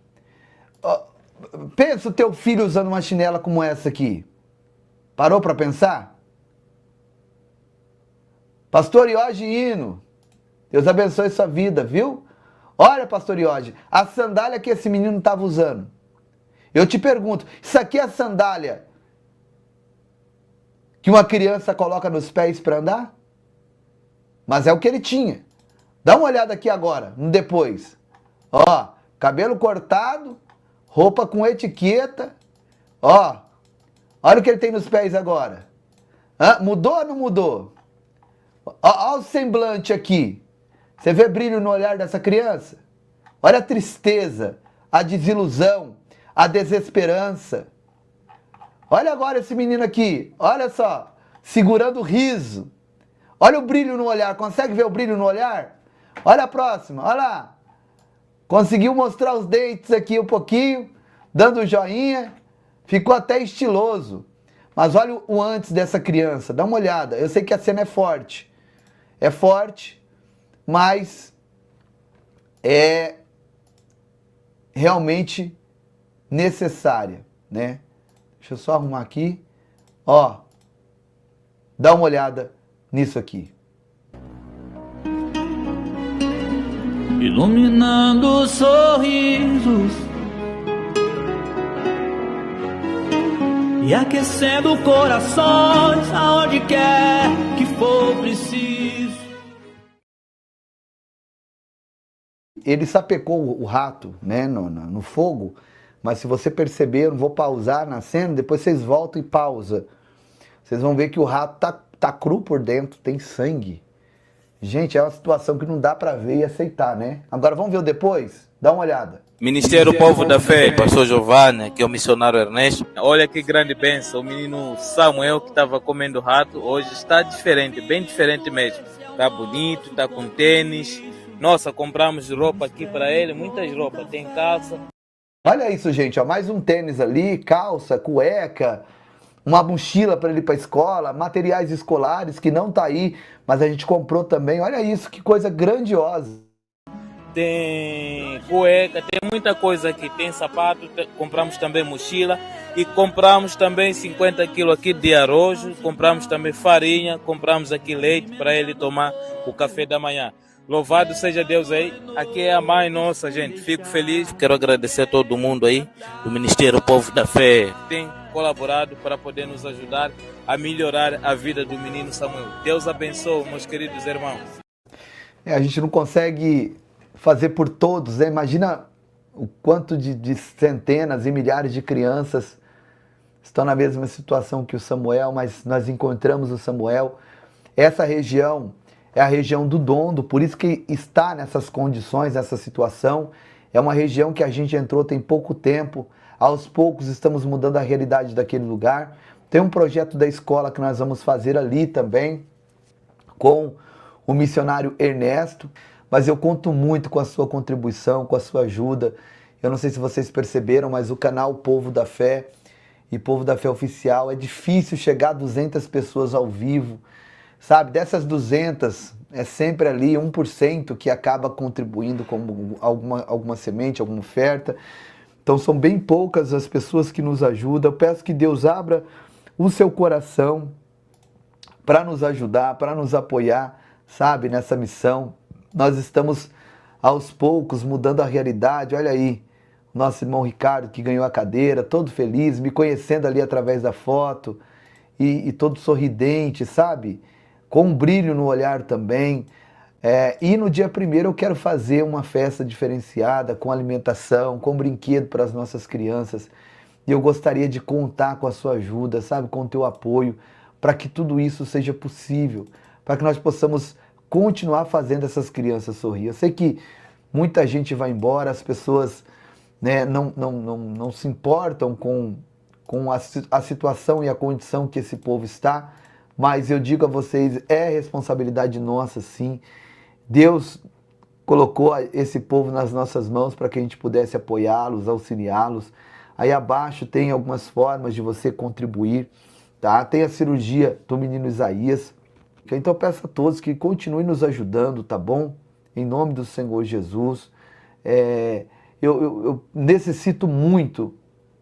Pensa o teu filho usando uma chinela como essa aqui. Parou para pensar? Pastor Ioge Hino, Deus abençoe sua vida, viu? Olha, pastor Ioge, a sandália que esse menino estava usando. Eu te pergunto, isso aqui é a sandália que uma criança coloca nos pés para andar? Mas é o que ele tinha. Dá uma olhada aqui agora, no depois. Ó, cabelo cortado, roupa com etiqueta. Ó, olha o que ele tem nos pés agora. Mudou ou não mudou? Olha o semblante aqui. Você vê brilho no olhar dessa criança? Olha a tristeza, a desilusão, a desesperança. Olha agora esse menino aqui, olha só, segurando o riso. Olha o brilho no olhar, consegue ver o brilho no olhar? Olha a próxima, olha lá. Conseguiu mostrar os dentes aqui um pouquinho, dando joinha, ficou até estiloso. Mas olha o antes dessa criança, dá uma olhada. Eu sei que a cena é forte, mas é realmente necessária, né? Deixa eu só arrumar aqui. Ó, dá uma olhada nisso aqui. Iluminando sorrisos e aquecendo corações aonde quer que for preciso. Ele sapecou o rato, né, no fogo, mas se você perceber, eu não vou pausar na cena, depois vocês voltam e pausa. Vocês vão ver que o rato tá cru por dentro, tem sangue. Gente, é uma situação que não dá para ver e aceitar, né? Agora vamos ver o depois? Dá uma olhada. Ministério Povo da Fé, pastor Giovanni, que é o missionário Ernesto. Olha que grande bênção, o menino Samuel que estava comendo rato, hoje está diferente, bem diferente mesmo. Está bonito, está com tênis. Nossa, compramos roupa aqui para ele, muitas roupas, tem calça. Olha isso, gente, ó, mais um tênis ali, calça, cueca, uma mochila para ele ir para a escola, materiais escolares que não tá aí, mas a gente comprou também. Olha isso, que coisa grandiosa. Tem cueca, tem muita coisa aqui, tem sapato, compramos também mochila e compramos também 50 quilos aqui de arroz, compramos também farinha, compramos aqui leite para ele tomar o café da manhã. Louvado seja Deus aí, aqui é a mãe nossa, gente, fico feliz, quero agradecer a todo mundo aí do Ministério Povo da Fé, tem colaborado para poder nos ajudar a melhorar a vida do menino Samuel. Deus abençoe, meus queridos irmãos. A gente não consegue fazer por todos, né? Imagina o quanto de centenas e milhares de crianças estão na mesma situação que o Samuel, mas nós encontramos o Samuel. Essa região é a região do Dondo, por isso que está nessas condições, nessa situação. É uma região que a gente entrou tem pouco tempo, aos poucos estamos mudando a realidade daquele lugar. Tem um projeto da escola que nós vamos fazer ali também, com o missionário Ernesto, mas eu conto muito com a sua contribuição, com a sua ajuda. Eu não sei se vocês perceberam, mas o canal Povo da Fé e Povo da Fé Oficial, é difícil chegar a 200 pessoas ao vivo, sabe? Dessas 200, é sempre ali 1% que acaba contribuindo com alguma semente, alguma oferta. Então são bem poucas as pessoas que nos ajudam. Eu peço que Deus abra o seu coração para nos ajudar, para nos apoiar, sabe, nessa missão. Nós estamos aos poucos mudando a realidade. Olha aí, nosso irmão Ricardo que ganhou a cadeira, todo feliz, me conhecendo ali através da foto e todo sorridente, sabe? Com um brilho no olhar também. E no dia 1º eu quero fazer uma festa diferenciada, com alimentação, com brinquedo para as nossas crianças. E eu gostaria de contar com a sua ajuda, sabe, com o teu apoio, para que tudo isso seja possível, para que nós possamos continuar fazendo essas crianças sorrir. Eu sei que muita gente vai embora, as pessoas, né, não se importam com a situação e a condição que esse povo está, mas eu digo a vocês, é responsabilidade nossa, sim. Deus colocou esse povo nas nossas mãos para que a gente pudesse apoiá-los, auxiliá-los. Aí abaixo tem algumas formas de você contribuir, tá? Tem a cirurgia do menino Isaías. Então eu peço a todos que continuem nos ajudando, tá bom? Em nome do Senhor Jesus. Eu necessito muito,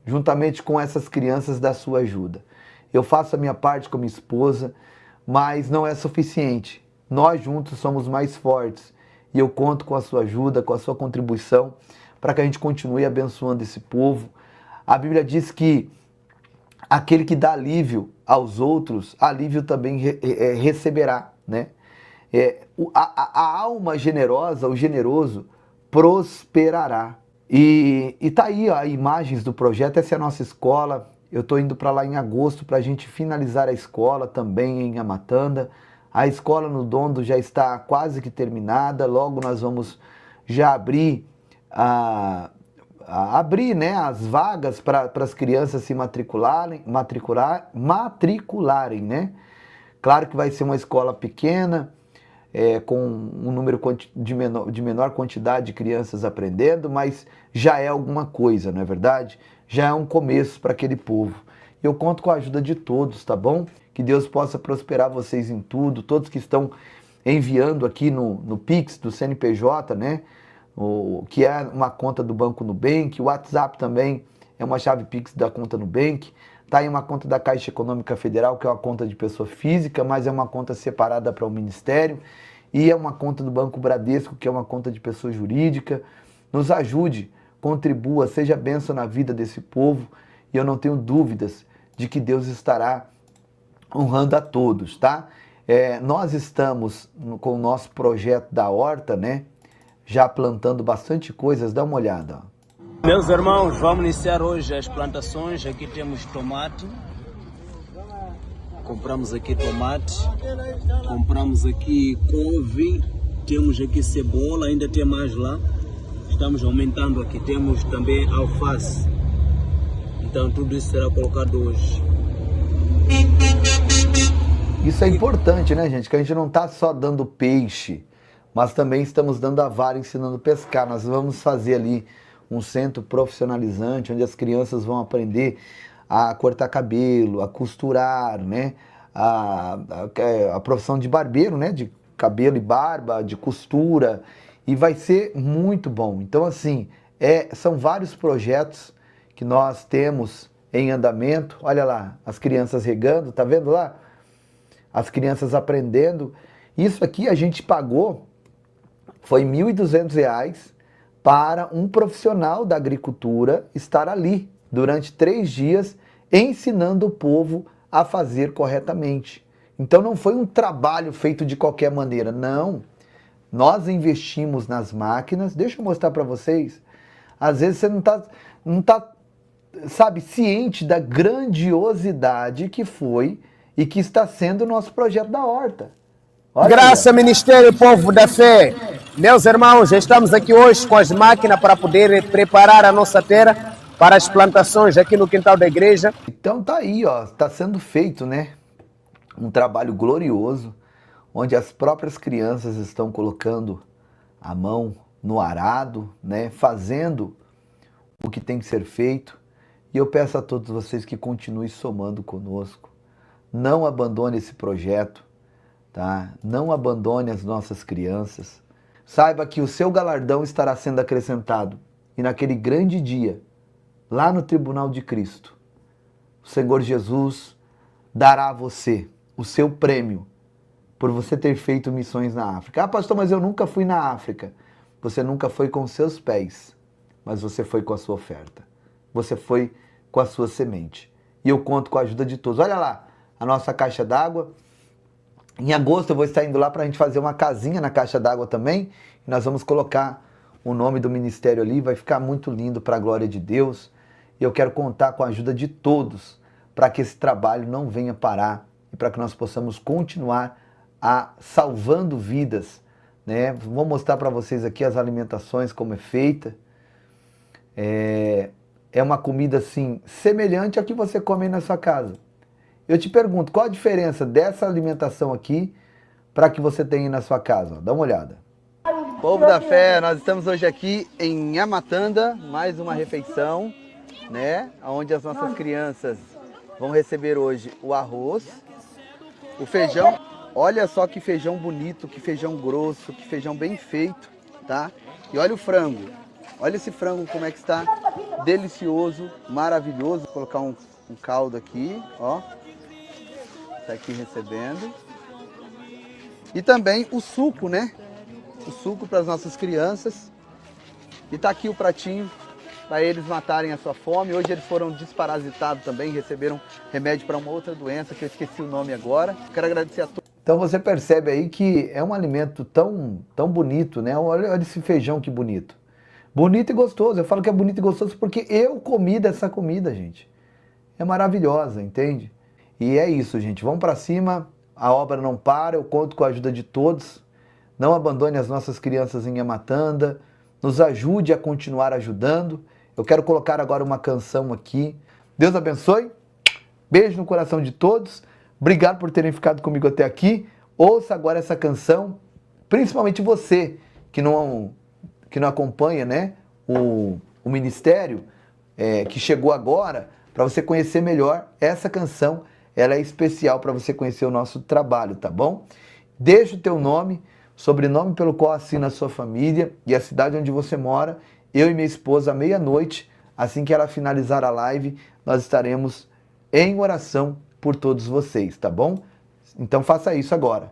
juntamente com essas crianças, da sua ajuda. Eu faço a minha parte com minha esposa, mas não é suficiente. Nós juntos somos mais fortes. E eu conto com a sua ajuda, com a sua contribuição, para que a gente continue abençoando esse povo. A Bíblia diz que aquele que dá alívio aos outros, alívio também receberá, né? A alma generosa, o generoso, prosperará. E tá aí ó, imagens do projeto. Essa é a nossa escola. Eu estou indo para lá em agosto para a gente finalizar a escola também em Amatanda. A escola no Dondo já está quase que terminada. Logo nós vamos já abrir né, as vagas para as crianças se matricularem, né? Claro que vai ser uma escola pequena, com um número de menor quantidade de crianças aprendendo, mas já é alguma coisa, não é verdade? Já é um começo para aquele povo. Eu conto com a ajuda de todos, tá bom? Que Deus possa prosperar vocês em tudo, todos que estão enviando aqui no Pix do CNPJ, né? Que é uma conta do Banco Nubank, o WhatsApp também é uma chave Pix da conta Nubank, tá aí uma conta da Caixa Econômica Federal, que é uma conta de pessoa física, mas é uma conta separada para o Ministério, e é uma conta do Banco Bradesco, que é uma conta de pessoa jurídica. Nos ajude, contribua, seja bênção na vida desse povo, e eu não tenho dúvidas de que Deus estará honrando a todos, tá? Nós estamos com o nosso projeto da horta, né? Já plantando bastante coisas, dá uma olhada. Ó. Meus irmãos, vamos iniciar hoje as plantações. Aqui temos tomate. Compramos aqui tomate. Compramos aqui couve. Temos aqui cebola, ainda tem mais lá. Estamos aumentando aqui. Temos também alface. Então tudo isso será colocado hoje. Isso é importante, né, gente? Que a gente não está só dando peixe, mas também estamos dando a vara, ensinando a pescar. Nós vamos fazer ali um centro profissionalizante, onde as crianças vão aprender a cortar cabelo, a costurar, né? A profissão de barbeiro, né? De cabelo e barba, de costura. E vai ser muito bom. Então, assim, são vários projetos que nós temos em andamento. Olha lá, as crianças regando, tá vendo lá? As crianças aprendendo. Isso aqui a gente pagou, foi R$ 1.200 para um profissional da agricultura estar ali durante 3 dias ensinando o povo a fazer corretamente. Então não foi um trabalho feito de qualquer maneira, não. Nós investimos nas máquinas. Deixa eu mostrar para vocês. Às vezes você não tá, sabe, ciente da grandiosidade que foi e que está sendo o nosso projeto da horta. Olha Graça, Ministério Povo da Fé. Meus irmãos, estamos aqui hoje com as máquinas para poder preparar a nossa terra para as plantações aqui no quintal da igreja. Então tá aí, ó, está sendo feito, né? Um trabalho glorioso, onde as próprias crianças estão colocando a mão no arado, né? Fazendo o que tem que ser feito. E eu peço a todos vocês que continuem somando conosco. Não abandone esse projeto, tá? Não abandone as nossas crianças. Saiba que o seu galardão estará sendo acrescentado. E naquele grande dia, lá no tribunal de Cristo, o Senhor Jesus dará a você o seu prêmio por você ter feito missões na África. Ah, pastor, mas eu nunca fui na África. Você nunca foi com seus pés, mas você foi com a sua oferta. Você foi com a sua semente. E eu conto com a ajuda de todos. Olha lá, a nossa caixa d'água. Em agosto eu vou estar indo lá para a gente fazer uma casinha na caixa d'água também. E nós vamos colocar o nome do ministério ali. Vai ficar muito lindo para a glória de Deus. e eu quero contar com a ajuda de todos para que esse trabalho não venha parar e para que nós possamos continuar salvando vidas, né? Vou mostrar para vocês aqui as alimentações, como é feita. É uma comida assim, semelhante ao que você come aí na sua casa. Eu te pergunto, qual a diferença dessa alimentação aqui para que você tem aí na sua casa? Dá uma olhada. Povo da fé, nós estamos hoje aqui em Yamatanda, mais uma refeição, né? Onde as nossas crianças vão receber hoje o arroz, o feijão. Olha só que feijão bonito, que feijão grosso, que feijão bem feito, tá? E olha o frango. Olha esse frango como é que está, delicioso, maravilhoso. Vou colocar um caldo aqui, ó. Tá aqui recebendo. E também o suco, né? O suco para as nossas crianças. E tá aqui o pratinho para eles matarem a sua fome. Hoje eles foram desparasitados também, receberam remédio para uma outra doença que eu esqueci o nome agora. Quero agradecer a todos. Então você percebe aí que é um alimento tão bonito, né? Olha esse feijão que bonito. Bonito e gostoso. Eu falo que é bonito e gostoso porque eu comi dessa comida, gente. É maravilhosa, entende? E é isso, gente. Vamos para cima. A obra não para. Eu conto com a ajuda de todos. Não abandone as nossas crianças em Yamatanda. Nos ajude a continuar ajudando. Eu quero colocar agora uma canção aqui. Deus abençoe. Beijo no coração de todos. Obrigado por terem ficado comigo até aqui. Ouça agora essa canção. Principalmente você que não acompanha, né, o ministério que chegou agora, para você conhecer melhor essa canção. Ela é especial para você conhecer o nosso trabalho, tá bom? Deixa o teu nome, sobrenome pelo qual assina a sua família e a cidade onde você mora. Eu e minha esposa, à meia-noite, assim que ela finalizar a live, nós estaremos em oração por todos vocês, tá bom? Então faça isso agora.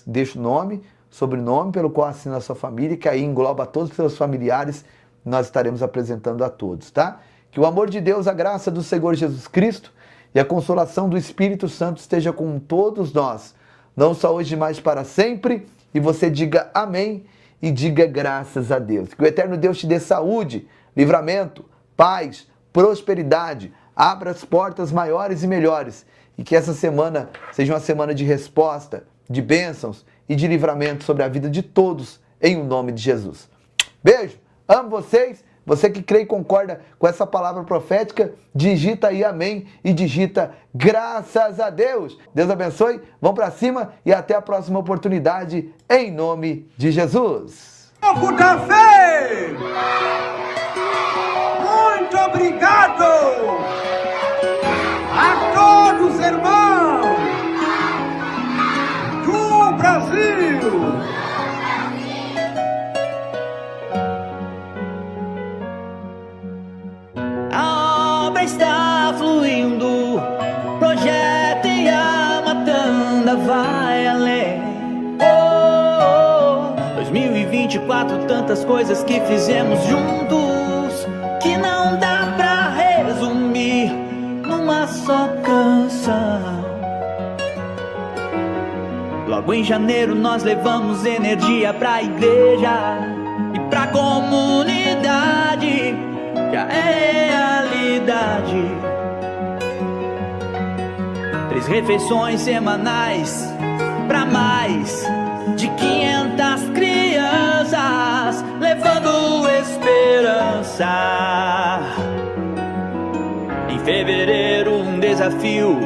Deixa o nome, sobrenome pelo qual assina a sua família, que aí engloba todos os seus familiares, nós estaremos apresentando a todos, tá? Que o amor de Deus, a graça do Senhor Jesus Cristo e a consolação do Espírito Santo esteja com todos nós, não só hoje, mas para sempre. E você diga amém e diga graças a Deus. Que o eterno Deus te dê saúde, livramento, paz, prosperidade, abra as portas maiores e melhores. E que essa semana seja uma semana de resposta, de bênçãos e de livramento sobre a vida de todos, em nome de Jesus. Beijo, amo vocês. Você que crê e concorda com essa palavra profética, digita aí amém e digita graças a Deus. Deus abençoe, vamos para cima e até a próxima oportunidade, em nome de Jesus. Povo da fé, muito obrigado a todos, irmãos do Brasil. A obra está fluindo, projeto em Yamatanda vai além. 2024, tantas coisas que fizemos juntos, que não dá pra resumir numa só canção. Logo em janeiro nós levamos energia pra igreja e pra comunidade. Já é realidade. 3 refeições semanais pra mais de 500 crianças, levando esperança. Em fevereiro um desafio,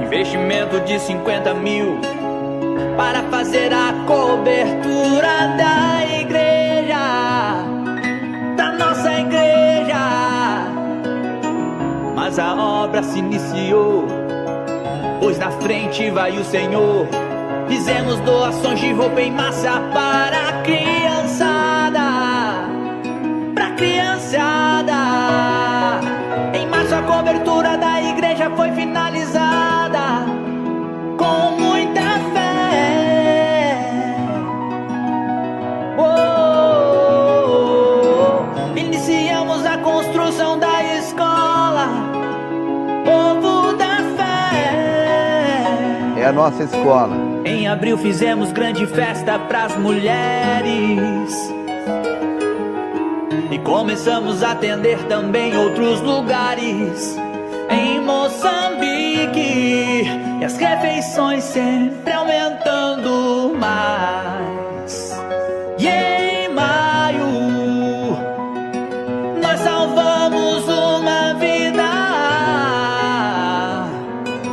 investimento de 50 mil para fazer a cobertura da igreja, da nossa igreja. Mas a obra se iniciou, pois na frente vai o Senhor. Fizemos doações de roupa em massa para a criançada, pra criançada. Em março a cobertura da igreja foi finalizada com muita fé. Iniciamos a construção da escola, povo da fé. É a nossa escola. Em abril fizemos grande festa pras mulheres. E começamos a atender também outros lugares em Moçambique, e as refeições sempre aumentando mais. E em maio nós salvamos uma vida,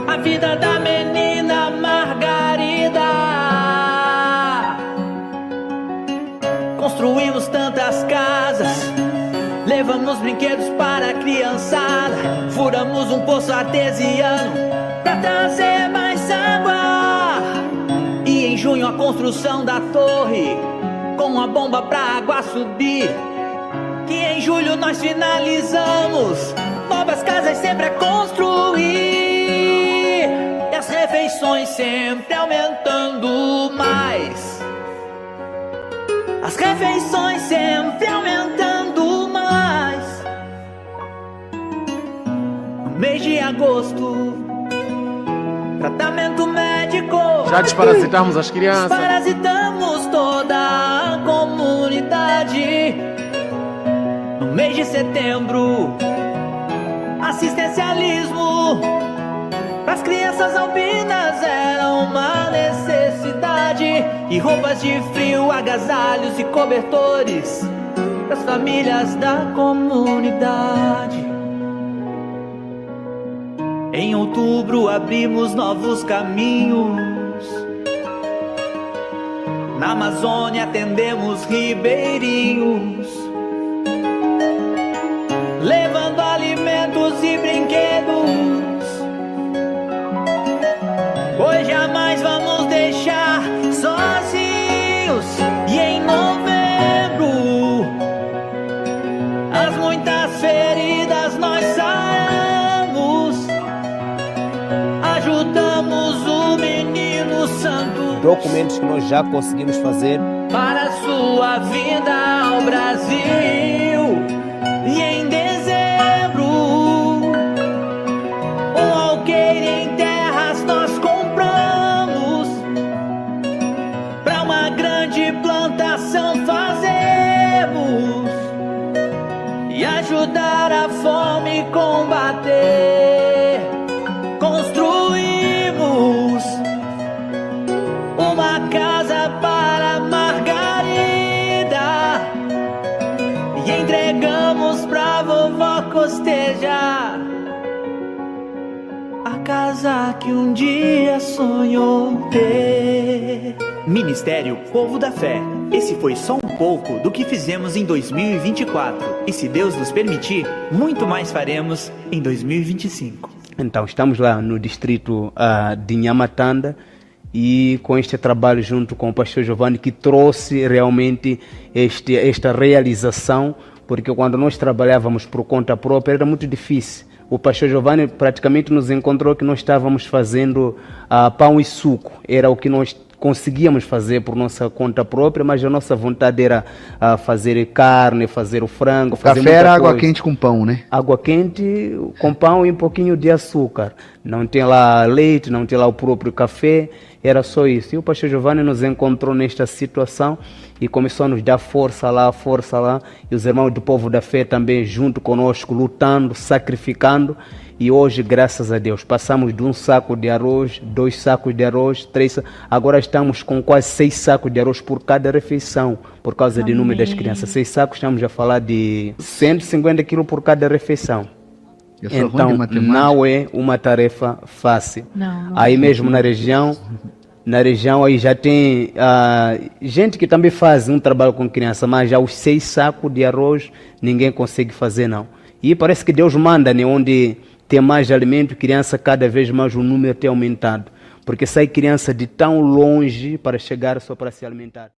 a vida da menina Margarida. Construímos tantas casas, levamos brinquedos para a criançada, furamos um poço artesiano para trazer mais água. E em junho a construção da torre, com a bomba pra água subir. Que em julho nós finalizamos, novas casas sempre a construir. E as refeições sempre aumentando mais. As refeições sempre aumentando mais. No mês de agosto, tratamento médico. Já desparasitamos as crianças. Desparasitamos toda a comunidade. No mês de setembro, assistencialismo para as crianças albinas era uma necessidade. E roupas de frio, agasalhos e cobertores para as famílias da comunidade. Em outubro abrimos novos caminhos. Na Amazônia atendemos ribeirinhos, levando alimentos e brinquedos. Pois jamais vamos deixar sozinhos. E em novembro, as muitas feridas nós saramos. Ajudamos o menino santo. Documentos que nós já conseguimos fazer Para sua vinda ao Brasil. E em dezembro, um alqueire em terras nós compramos. Pra uma grande plantação fazemos. E ajudar a fome combater. Construímos uma casa para Margarida e entregamos pra vovó costejar a casa que um dia sonhou ter. Ministério Povo da Fé. Esse foi só um pouco do que fizemos em 2024. E se Deus nos permitir, muito mais faremos em 2025. Então, estamos lá no distrito de Nhamatanda e com este trabalho junto com o pastor Giovanni que trouxe realmente esta realização, porque quando nós trabalhávamos por conta própria era muito difícil. O pastor Giovanni praticamente nos encontrou que nós estávamos fazendo pão e suco, era o que nós conseguíamos fazer por nossa conta própria, mas a nossa vontade era fazer carne, fazer o frango, fazer Café era muita água coisa. quente com pão, né? Água quente com pão e um pouquinho de açúcar. Não tem lá leite, não tem lá o próprio café, era só isso. E o pastor Giovanni nos encontrou nesta situação e começou a nos dar força lá. E os irmãos do Povo da Fé também junto conosco, lutando, sacrificando. E hoje, graças a Deus, passamos de 1 saco de arroz, 2 sacos de arroz, 3 sacos. Agora estamos com quase 6 sacos de arroz por cada refeição, por causa do número das crianças. 6 sacos, estamos a falar de 150 quilos por cada refeição. Eu sou ruim de Então, matemática. não é uma tarefa fácil. Não. Aí mesmo na região aí já tem gente que também faz um trabalho com criança, mas já os 6 sacos de arroz ninguém consegue fazer, não. E parece que Deus manda, né, onde tem mais alimento, criança, cada vez mais o número tem aumentado. Porque sai criança de tão longe para chegar só para se alimentar.